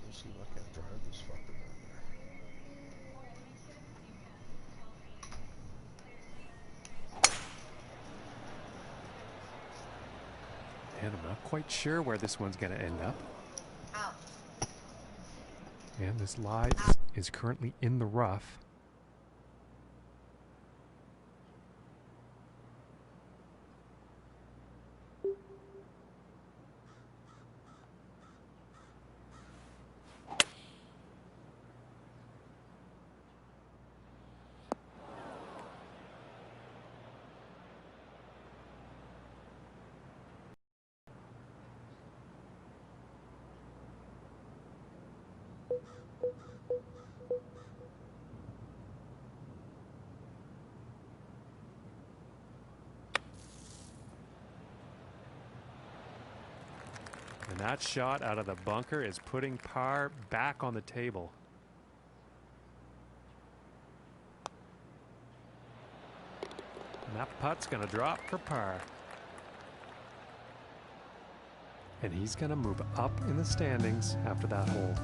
Let's see if I can drive this fucker down there. And I'm not quite sure where this one's going to end up. Ow. And this lie is currently in the rough. And that shot out of the bunker is putting par back on the table. And that putt's going to drop for par. And he's going to move up in the standings after that hole.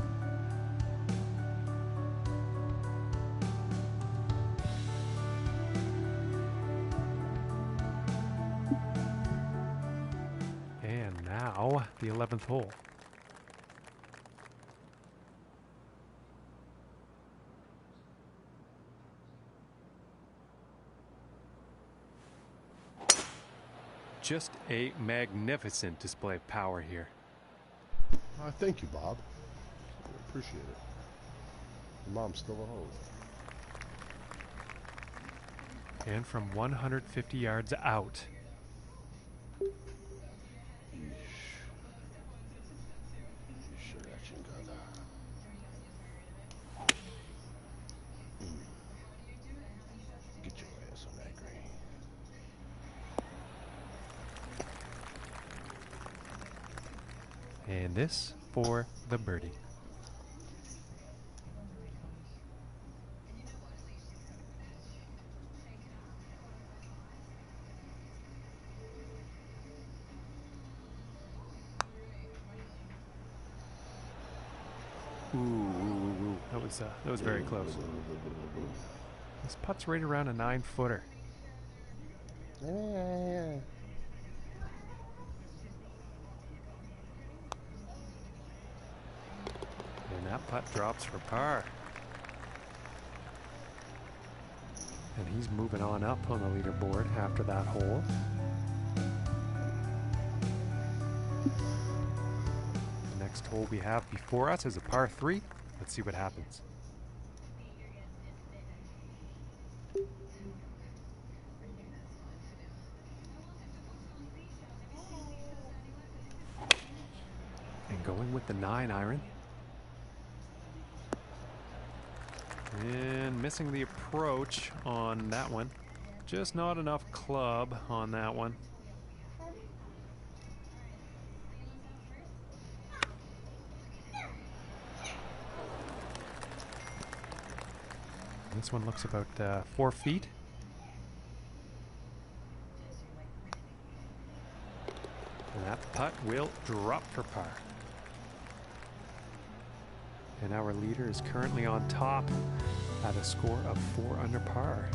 And now the 11th hole. Just a magnificent display of power here. Thank you, Bob. I appreciate it. Your mom's still at home. And from 150 yards out. Get your ass on that green. And this for the birdie. Ooh. That was very close. This putt's right around a 9-footer. Yeah. And that putt drops for par. And he's moving on up on the leaderboard after that hole. The next hole we have before us is a par 3. Let's see what happens. And going with the 9-iron. And missing the approach on that one. Just not enough club on that one. This one looks about 4 feet. And that putt will drop for par. And our leader is currently on top at a score of 4 under par.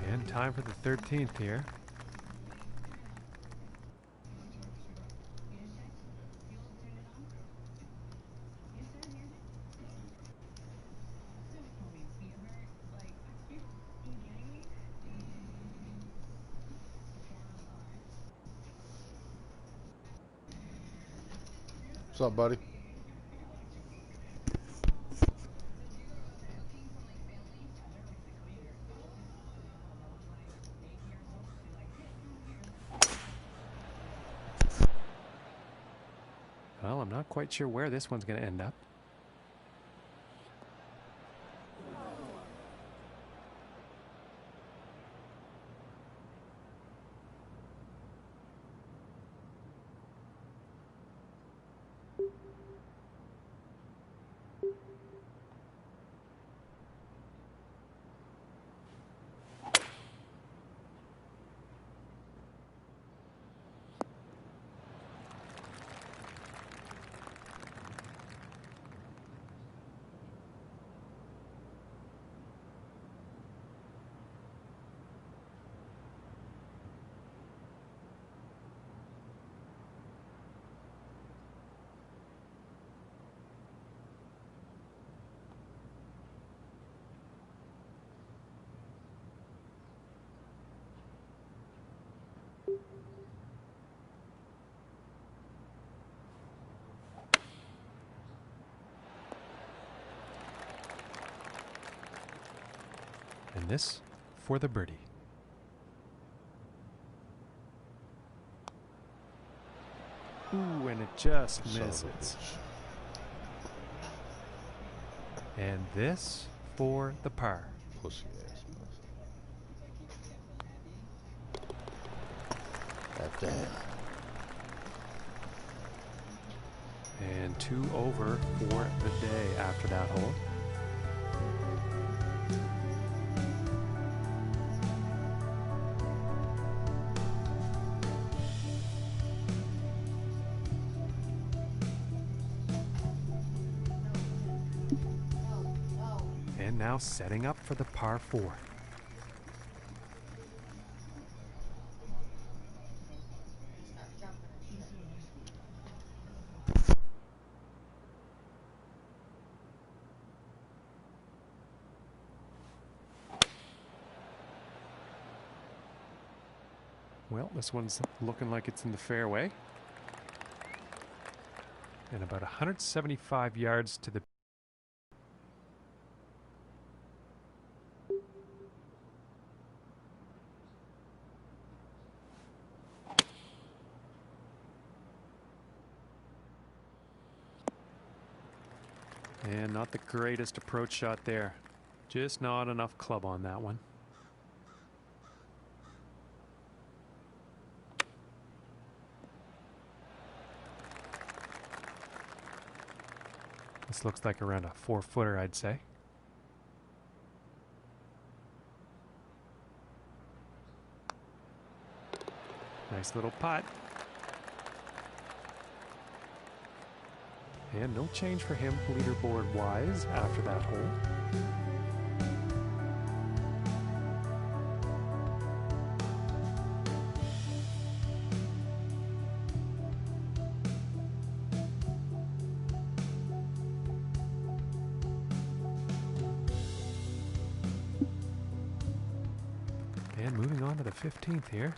And time for the 13th here. What's up, buddy? Well, I'm not quite sure where this one's going to end up. And this for the birdie. Ooh, and it just Son of a misses. bitch. And this for the par. Pussy ass. God damn. And 2 over for the day after that hole. And now setting up for the par 4. Well, this one's looking like it's in the fairway. And about 175 yards to the... And not the greatest approach shot there. Just not enough club on that one. This looks like around a 4-footer, I'd say. Nice little putt. And no change for him leaderboard-wise after that hole. And moving on to the 15th here.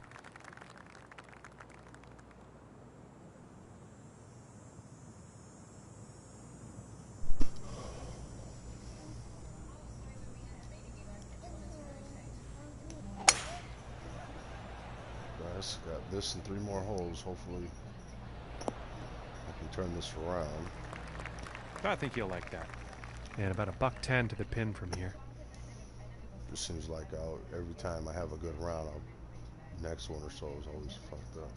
Guys, got this and 3 more holes. Hopefully, I can turn this around. I think you'll like that. And about $110 to the pin from here. It seems like every time I have a good round, next one or so is always fucked up.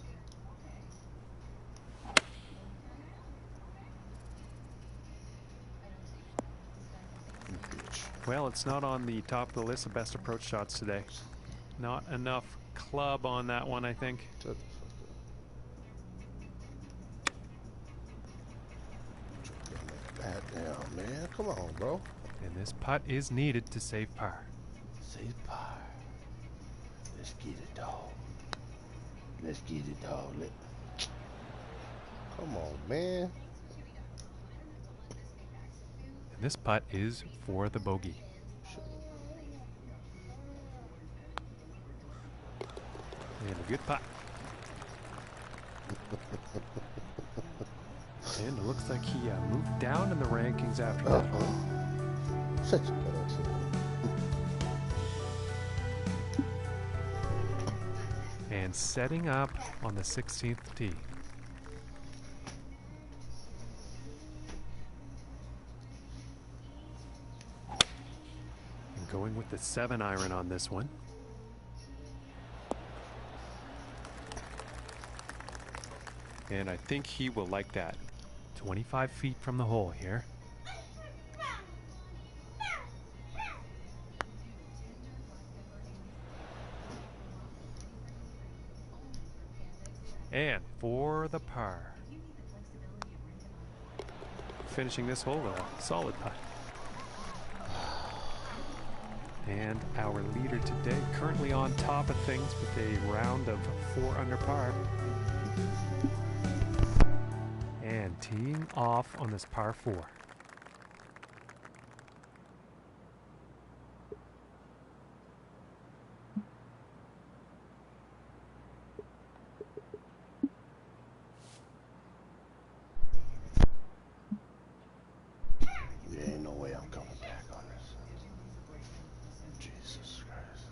Well, it's not on the top of the list of best approach shots today. Not enough club on that one, I think. Shut the fuck up. Pat down, man. Come on, bro. And this putt is needed to save par. Save par. Let's get it, dog. Let's get it, dog. Come on, man. And this putt is for the bogey. And a good putt. And it looks like he moved down in the rankings after that hole. Shut your ass up. And setting up on the 16th tee. And going with the 7-iron on this one. And I think he will like that. 25 feet from the hole here. And for the par. Finishing this hole with a solid putt. And our leader today currently on top of things with a round of 4 under par. And teeing off on this par 4. There ain't no way I'm coming back on this. Jesus Christ.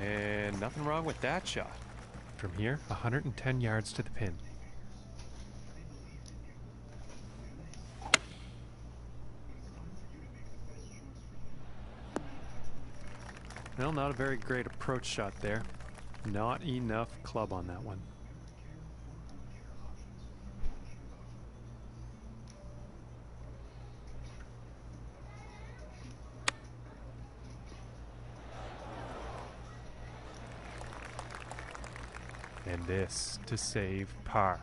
And nothing wrong with that shot. From here, 110 yards to the pin. Well, not a very great approach shot there. Not enough club on that one. And this to save par.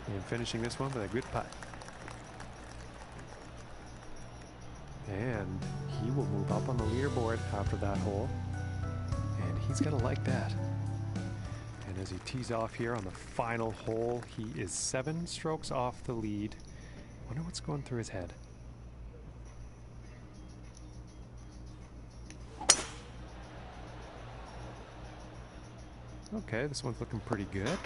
And finishing this one with a good putt. And he will move up on the leaderboard after that hole. And he's going to like that. And as he tees off here on the final hole, he is 7 strokes off the lead. Wonder what's going through his head. Okay, this one's looking pretty good.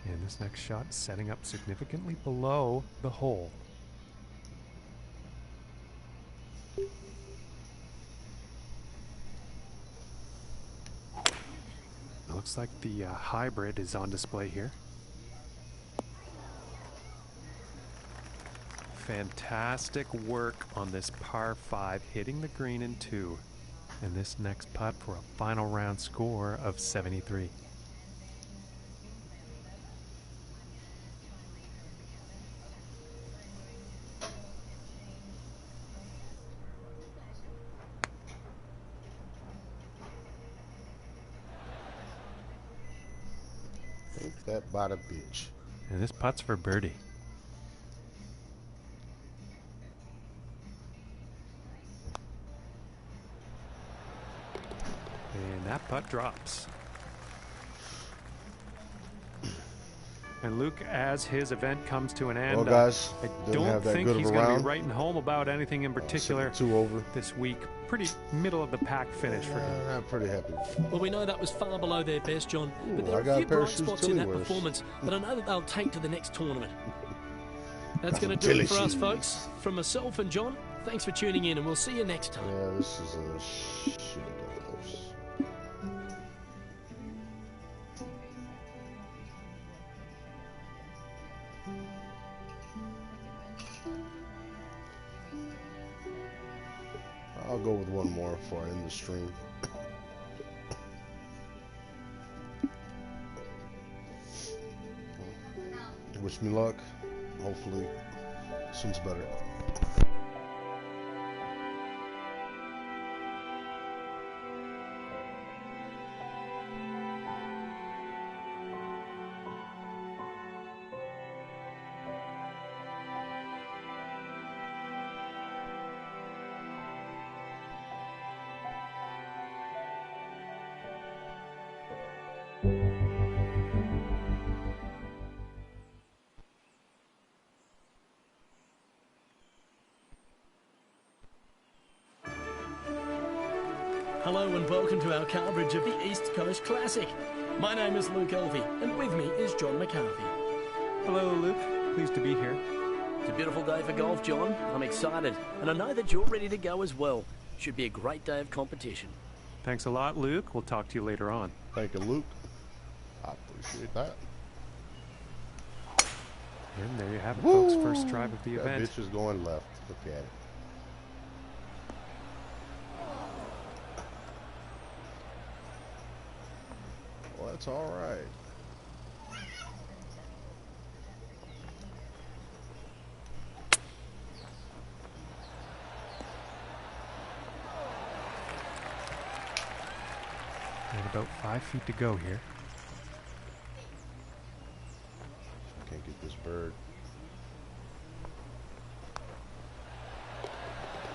And this next shot is setting up significantly below the hole. It looks like the hybrid is on display here. Fantastic work on this par 5, hitting the green in 2. And this next putt for a final round score of 73. Ain't that by the bitch. And this putt's for birdie. And that putt drops. And Luke, as his event comes to an end, Well, guys, I didn't don't have that think good of he's a going to be round. writing home about anything in particular 2 over. this week. Pretty middle of the pack finish for him. I'm pretty happy. Well, we know that was far below their best, John, but Ooh, there I are got a few a pair of bright shoes spots in that Tilly wears. performance that I know that they'll take to the next tournament. That's Got going to some do it Tilly for us, shoes. folks. From myself and John, thanks for tuning in, and we'll see you next time. Yeah, this is a shit. go with one more before I end the stream. Wish me luck. Hopefully, soon's better. Hello and welcome to our coverage of the East Coast Classic. My name is Luke Elvey, and with me is John McCarthy. Hello, Luke. Pleased to be here. It's a beautiful day for golf, John. I'm excited, and I know that you're ready to go as well. Should be a great day of competition. Thanks a lot, Luke. We'll talk to you later on. Thank you, Luke. I appreciate that. And there you have it, Woo! folks. First drive of the That event. bitch is going left. Look at it. Well, that's all right. And about 5 feet to go here. Can't get this bird.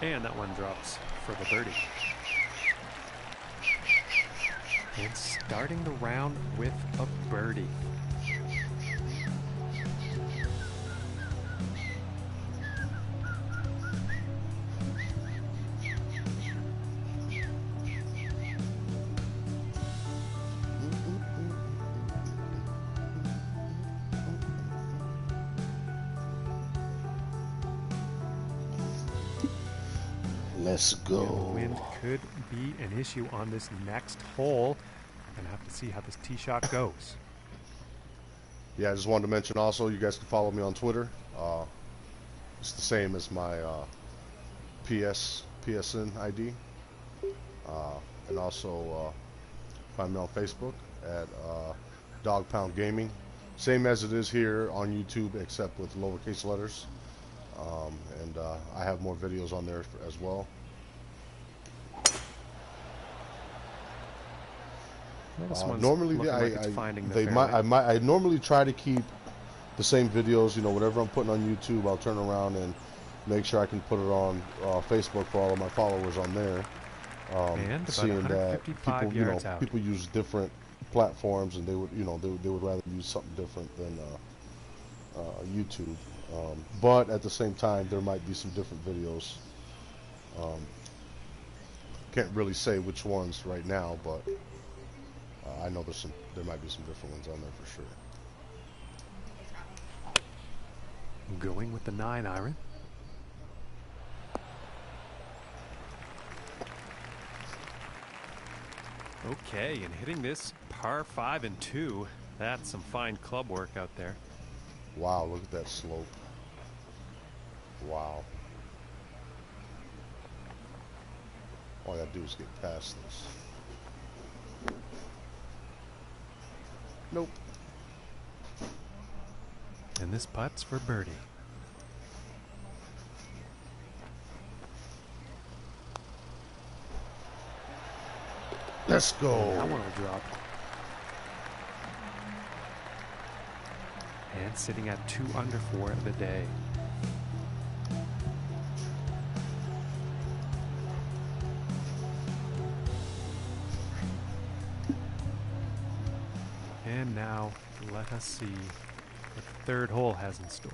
And that one drops for the birdie. And starting the round with a birdie. Let's go. And the wind could be an issue on this next hole. Gonna have to see how this tee shot goes. Yeah, I just wanted to mention also, you guys can follow me on Twitter. It's the same as my PSN ID. And also find me on Facebook at Dog Pound Gaming. Same as it is here on YouTube, except with lowercase letters. And I have more videos on there as well. This one's Normally, looking like it's finding the I normally try to keep the same videos. You know, whatever I'm putting on YouTube, I'll turn around and make sure I can put it on Facebook for all of my followers on there. And Seeing that people, you know, yards out. people use different platforms, and they would, you know, they would rather use something different than YouTube. But at the same time, there might be some different videos. Can't really say which ones right now, but I know there might be some different ones on there for sure. Going with the 9-iron. Okay, and hitting this par 5 and 2. That's some fine club work out there. Wow, look at that slope. Wow. All I gotta do is get past this. Nope. And this putt's for birdie. Let's go. That one will drop. And sitting at 2 under for the day. And now, let us see what the third hole has in store.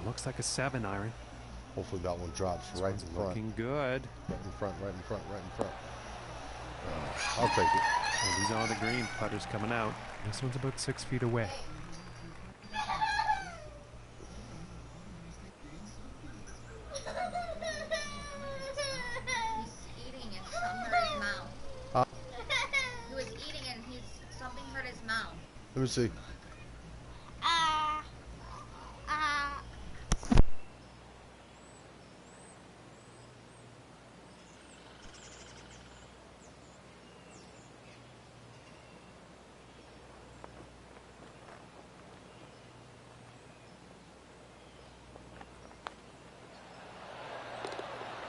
Looks like a 7-iron. Hopefully that one drops This right one's in front. looking good. Right in front, right in front, right in front. I'll take it. And he's on the green. Putter's coming out. This one's about 6 feet away. He's eating and something hurt his mouth. Huh? He was eating and something hurt his mouth. Let me see.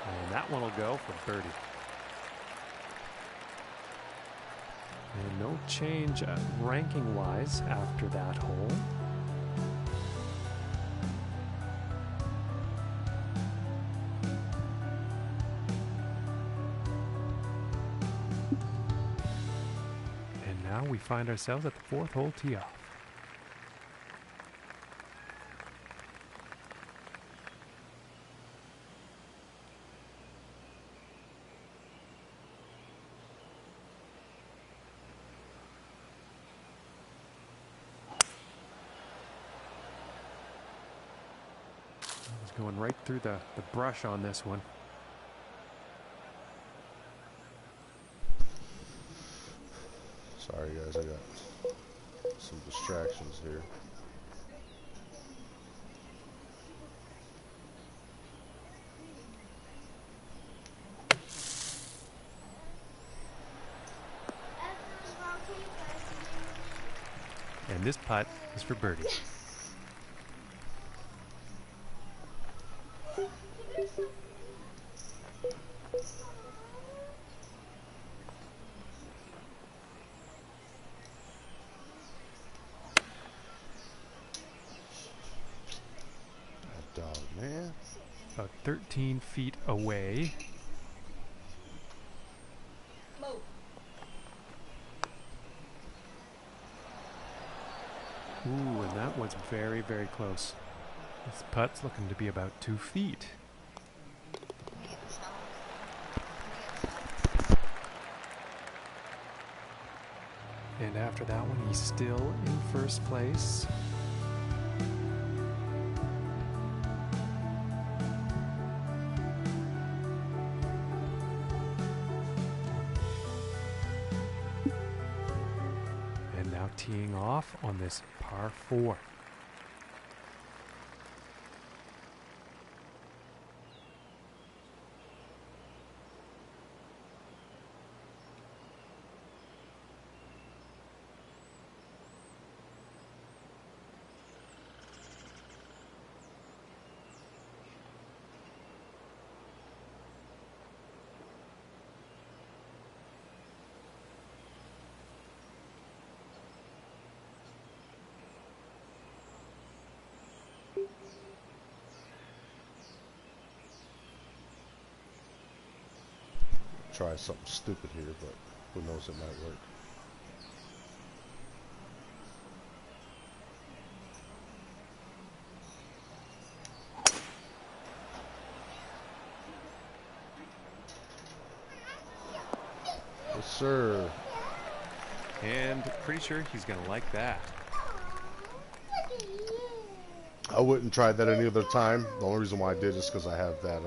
And that one will go for birdie. And no change ranking-wise after that hole. And now we find ourselves at the fourth hole tee off. Going right through the brush on this one. Sorry guys, I got some distractions here. And this putt is for birdie. That dog, man. About 13 feet away. Ooh, and that was very, very close. This putt's looking to be about 2 feet. And after that one, he's still in first place. And now teeing off on this par 4. Try something stupid here, but who knows, it might work. Yes, sir. And pretty sure he's going to like that. I wouldn't try that any other time. The only reason why I did is because I have that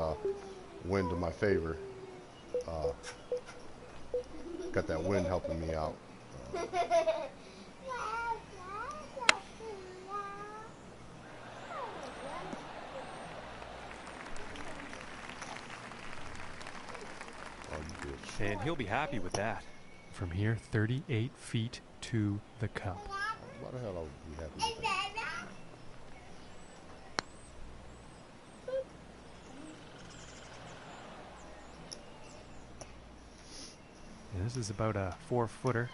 wind in my favor. Got that wind helping me out. And he'll be happy with that. From here, 38 feet to the cup. Why the hell I would be happy with that? And this is about a 4-footer.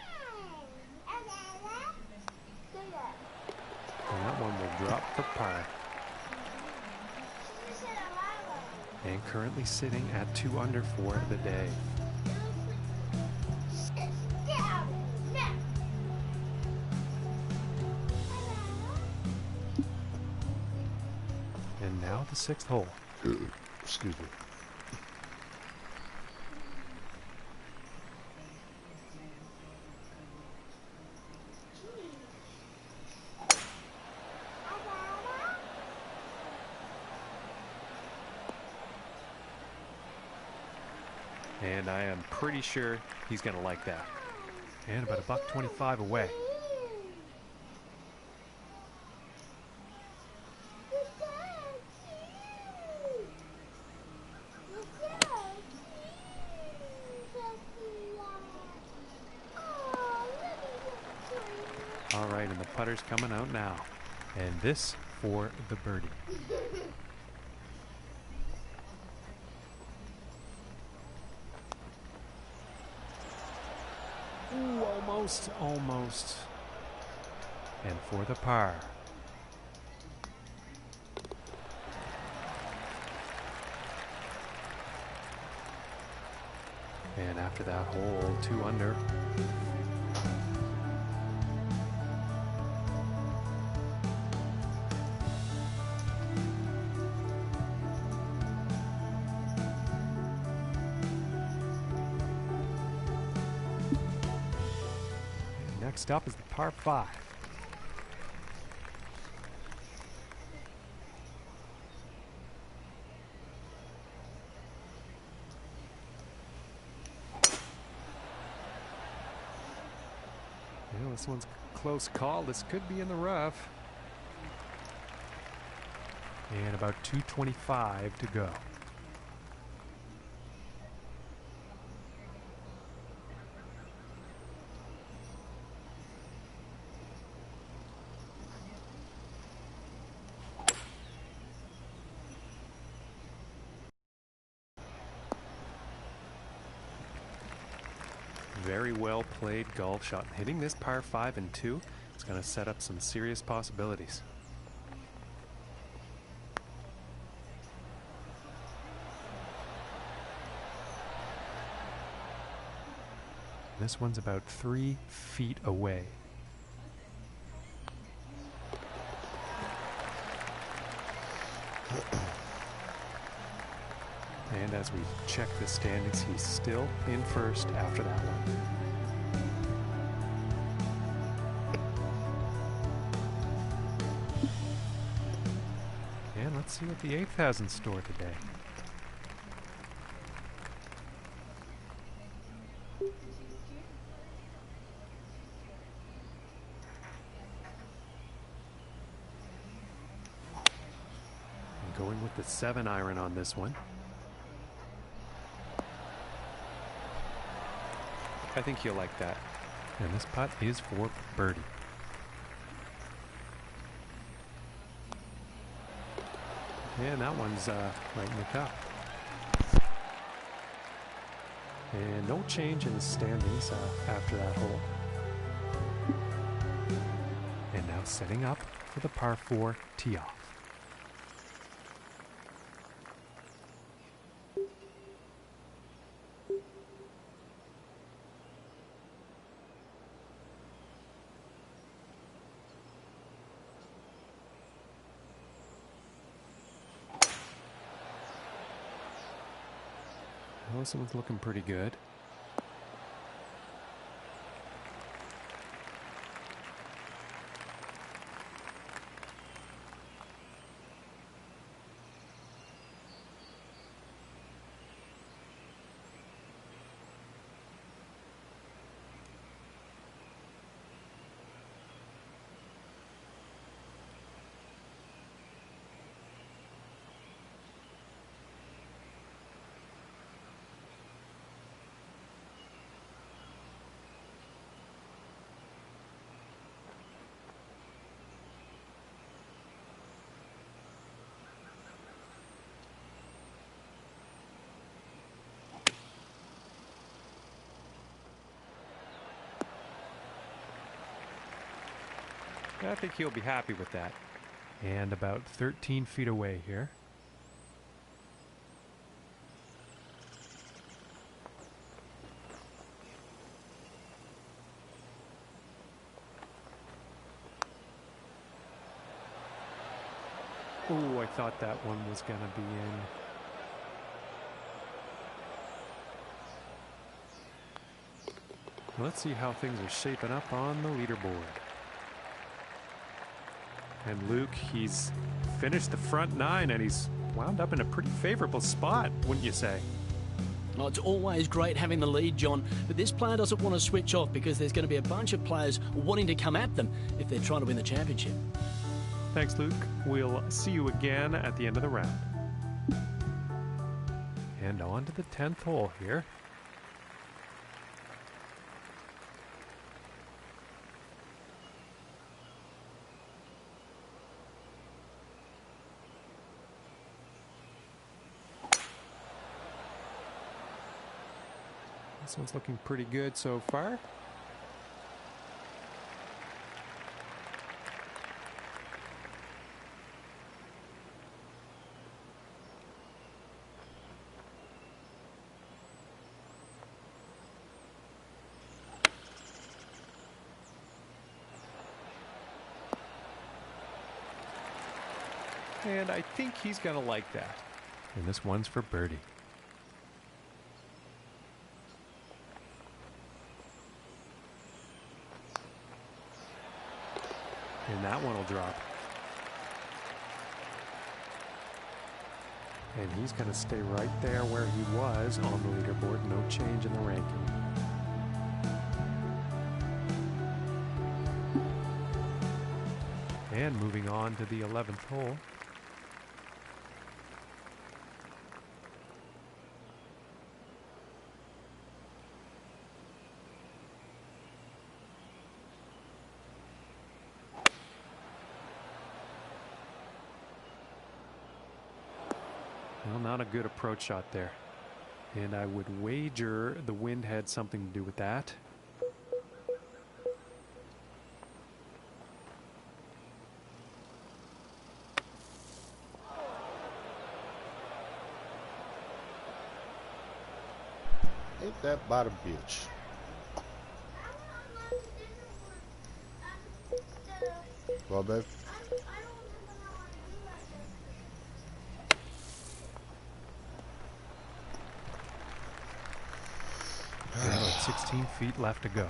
And that one will drop for par. And currently sitting at 2 under for the day. And now the 6th hole. Excuse me. And I am pretty sure he's going to like that. And about $1.25 away. All right, and the putter's coming out now. And this for the birdie. Ooh, almost, almost. And for the par. And after that hole, 2 under. Next up is the par 5. This one's a close call. This could be in the rough. And about 225 to go. Very well played golf shot. Hitting this par 5 and 2, it's going to set up some serious possibilities. This one's about 3 feet away. And as we check the standings, he's still in first after that one. And let's see what the 8th has in store today. And going with the 7 iron on this one. I think you'll like that. And this putt is for birdie. And that one's right in the cup. And no change in the standings after that hole. And now setting up for the par 4 tee off. This one's looking pretty good. I think he'll be happy with that. And about 13 feet away here. Oh, I thought that one was going to be in. Let's see how things are shaping up on the leaderboard. And Luke, he's finished the front 9 and he's wound up in a pretty favorable spot, wouldn't you say? Oh, it's always great having the lead, John, but this player doesn't want to switch off because there's going to be a bunch of players wanting to come at them if they're trying to win the championship. Thanks, Luke. We'll see you again at the end of the round. And on to the 10th hole here. This one's looking pretty good so far. And I think he's going to like that. And this one's for birdie. And that one will drop. And he's going to stay right there where he was on the leaderboard. No change in the ranking. And moving on to the 11th hole. Well, not a good approach shot there. And I would wager the wind had something to do with that. Ain't that by the bitch? Well, babe. 16 feet left to go.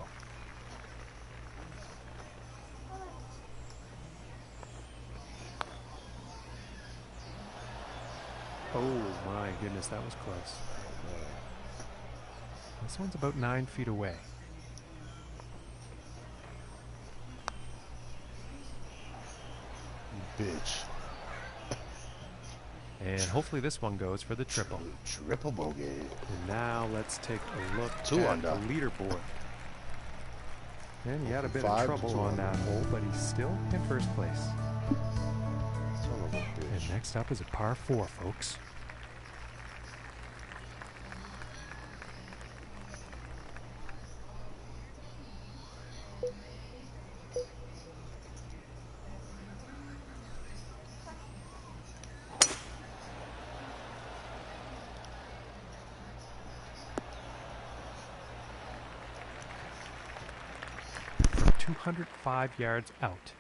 Oh my goodness, that was close. This one's about 9 feet away. Bitch. And hopefully this one goes for the triple. Triple bogey. And now let's take a look Two at under. the leaderboard. And he had a bit of 5 to trouble 2 on under. that hole, but he's still in first place. Son of a bitch. And next up is a par 4, folks. From 205 yards out.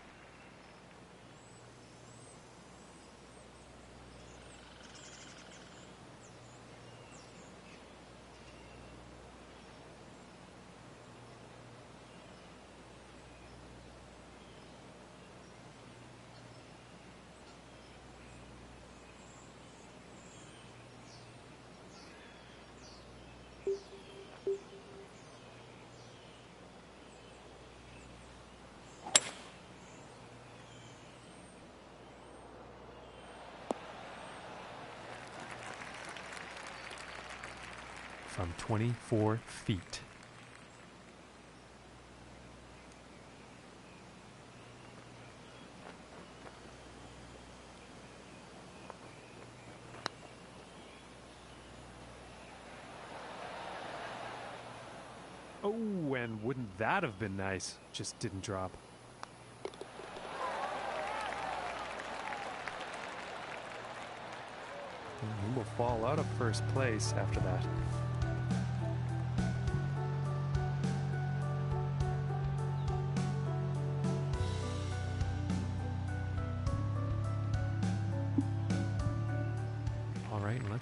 From 24 feet. Oh, and wouldn't that have been nice? Just didn't drop. And he will fall out of first place after that.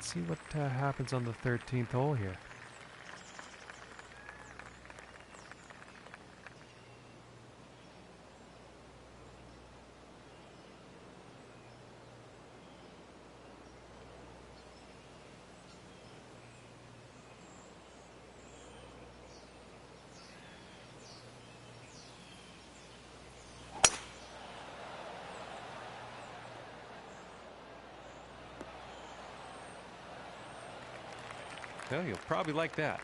let's see what happens on the 13th hole here. Well, you'll probably like that.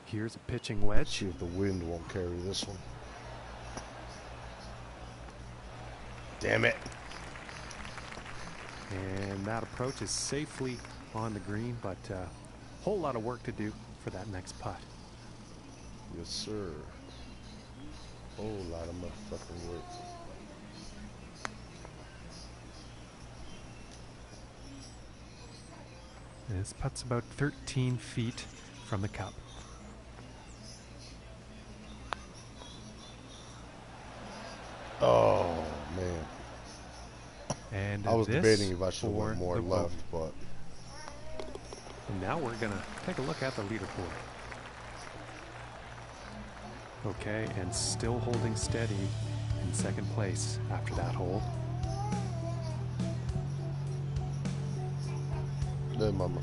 Here's a pitching wedge. See if the wind won't carry this one. Damn it. And that approach is safely on the green, but a whole lot of work to do for that next putt. Yes, sir. Whole lot of motherfucking work. And this putt's about 13 feet from the cup. Oh, man. And I was this debating if I should have for went more the left, vote. but And now we're gonna take a look at the leaderboard. Okay, and still holding steady in second place after that hole. then mama.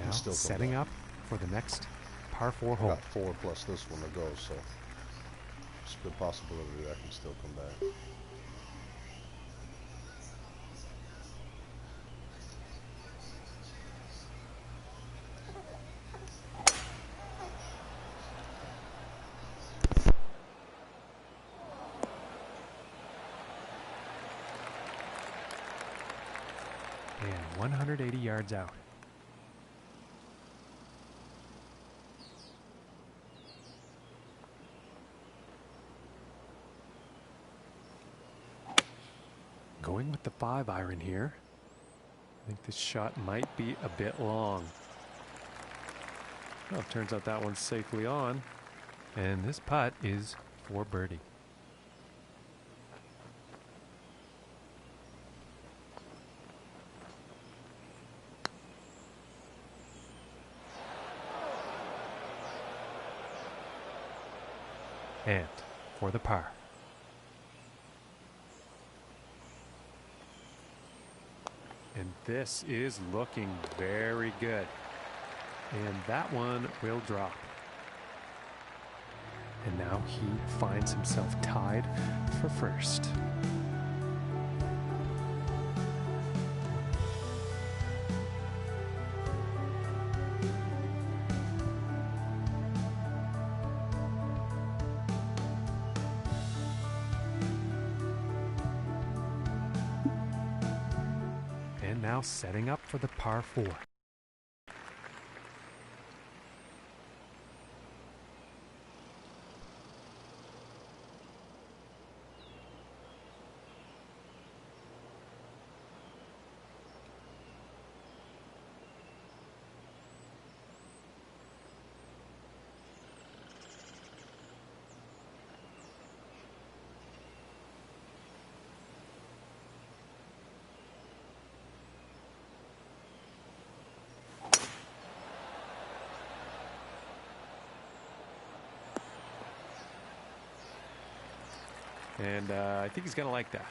Now still come setting back. up for the next par 4 I hole. got 4 plus this one to go, so it's a good possibility that I can still come back. And 180 yards out. Going with the 5-iron here. I think this shot might be a bit long. Well, it turns out that one's safely on. And this putt is for birdie. And for the par. And this is looking very good. And that one will drop. And now he finds himself tied for first. And now setting up for the par 4. And I think he's going to like that.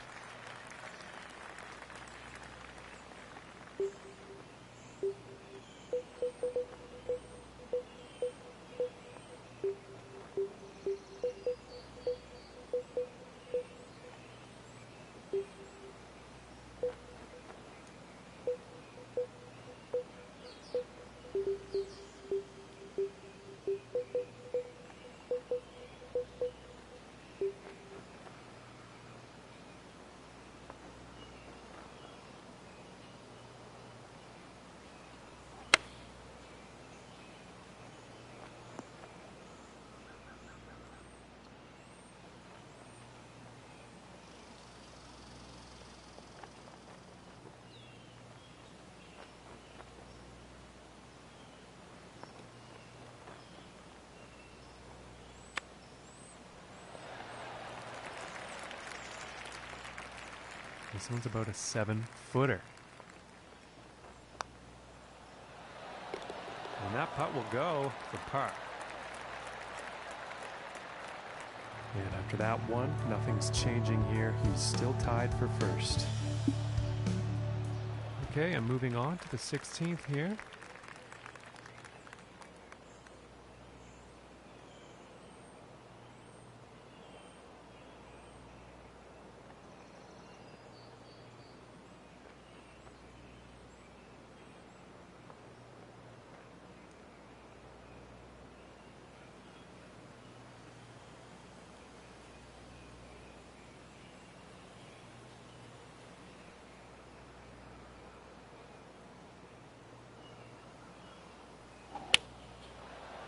This one's about a 7-footer. And that putt will go for par. And after that one, nothing's changing here. He's still tied for first. Okay, I'm moving on to the 16th here.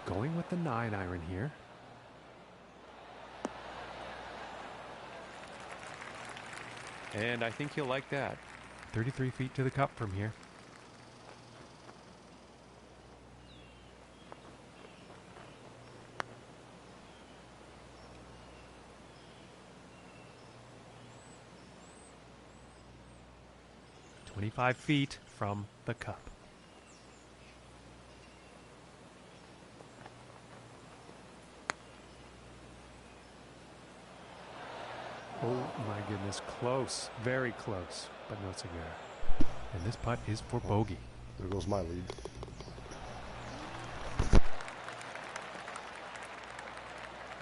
Going with the 9-iron here. And I think he'll like that. 33 feet to the cup from here. "25 feet from the cup." Oh my goodness, close, very close, but no cigar. And this putt is for bogey. There goes my lead.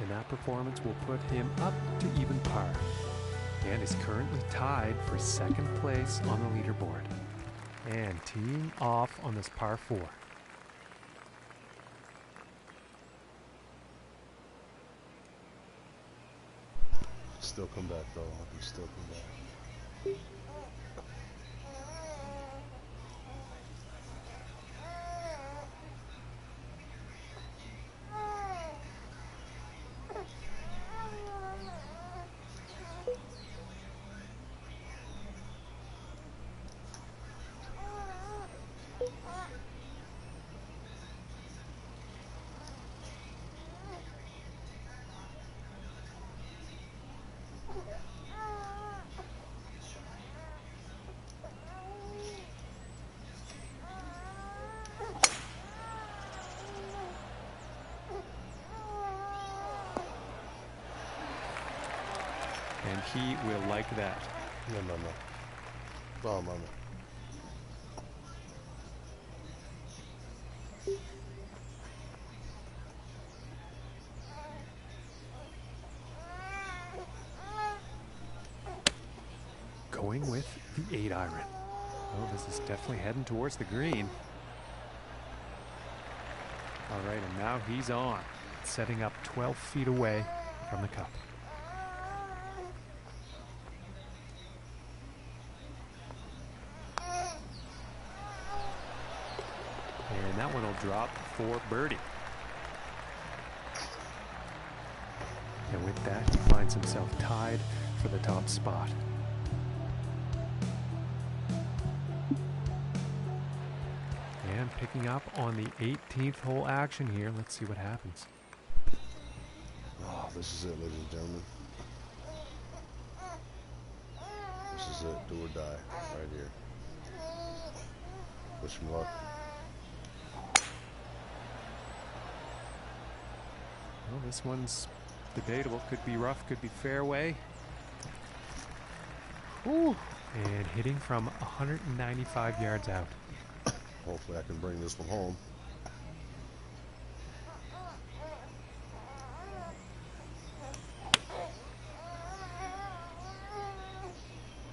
And that performance will put him up to even par. And is currently tied for second place on the leaderboard. And teeing off on this par 4. Still come back though. He still come back. And he will like that. No. Oh, mama. Going with the 8-iron. Oh, this is definitely heading towards the green. All right, and now he's on, setting up 12 feet away from the cup. And that one will drop for birdie. And with that, he finds himself tied for the top spot. And picking up on the 18th hole action here. Let's see what happens. Oh, this is it, ladies and gentlemen. This is it, do or die, right here. Wish him luck. Well, this one's debatable. Could be rough, could be fairway. Ooh. And hitting from 195 yards out. Hopefully I can bring this one home.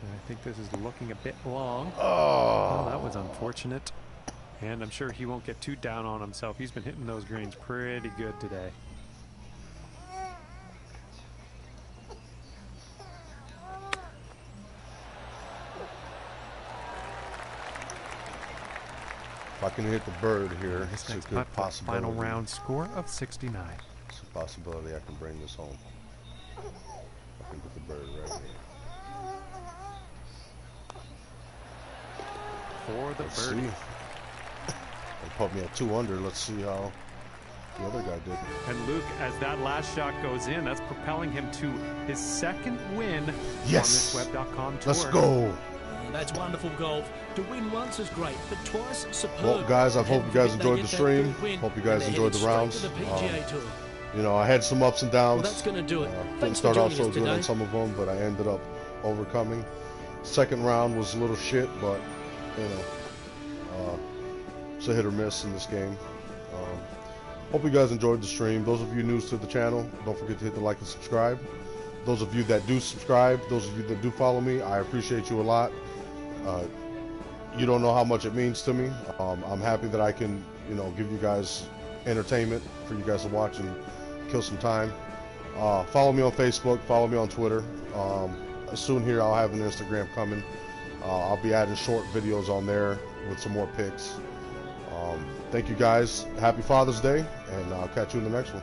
And I think this is looking a bit long. Oh, Well, that was unfortunate. And I'm sure he won't get too down on himself. He's been hitting those greens pretty good today. if I can hit the bird here, This it's a next good putt for the possibility. final round score of 69. It's a possibility I can bring this home. I can hit the bird right here. For the Let's birdie. see. They put me at 2 under. Let's see how The other guy did. And Luke, as that last shot goes in, that's propelling him to his second win Yes. on this web.com tour. Let's go. That's wonderful golf. To win once is great, but twice superb. Well, guys, I hope you guys They enjoyed get the that stream. third win, Hope you and guys they're enjoyed the headed rounds. straight to the PGA Tour. You know, I had some ups and downs. Well, that's going to do it. Didn't Thanks for start off joining so us good on today. some of them, but I ended up overcoming. Second round was a little shit, but you know, it's a hit or miss in this game. Hope you guys enjoyed the stream. Those of you new to the channel, don't forget to hit the like and subscribe. Those of you that do subscribe, those of you that do follow me, I appreciate you a lot. You don't know how much it means to me. I'm happy that I can, you know, give you guys entertainment for you guys to watch and kill some time. Follow me on Facebook, follow me on Twitter. Soon here I'll have an Instagram coming. I'll be adding short videos on there with some more pics. Thank you guys. Happy Father's Day, and I'll catch you in the next one.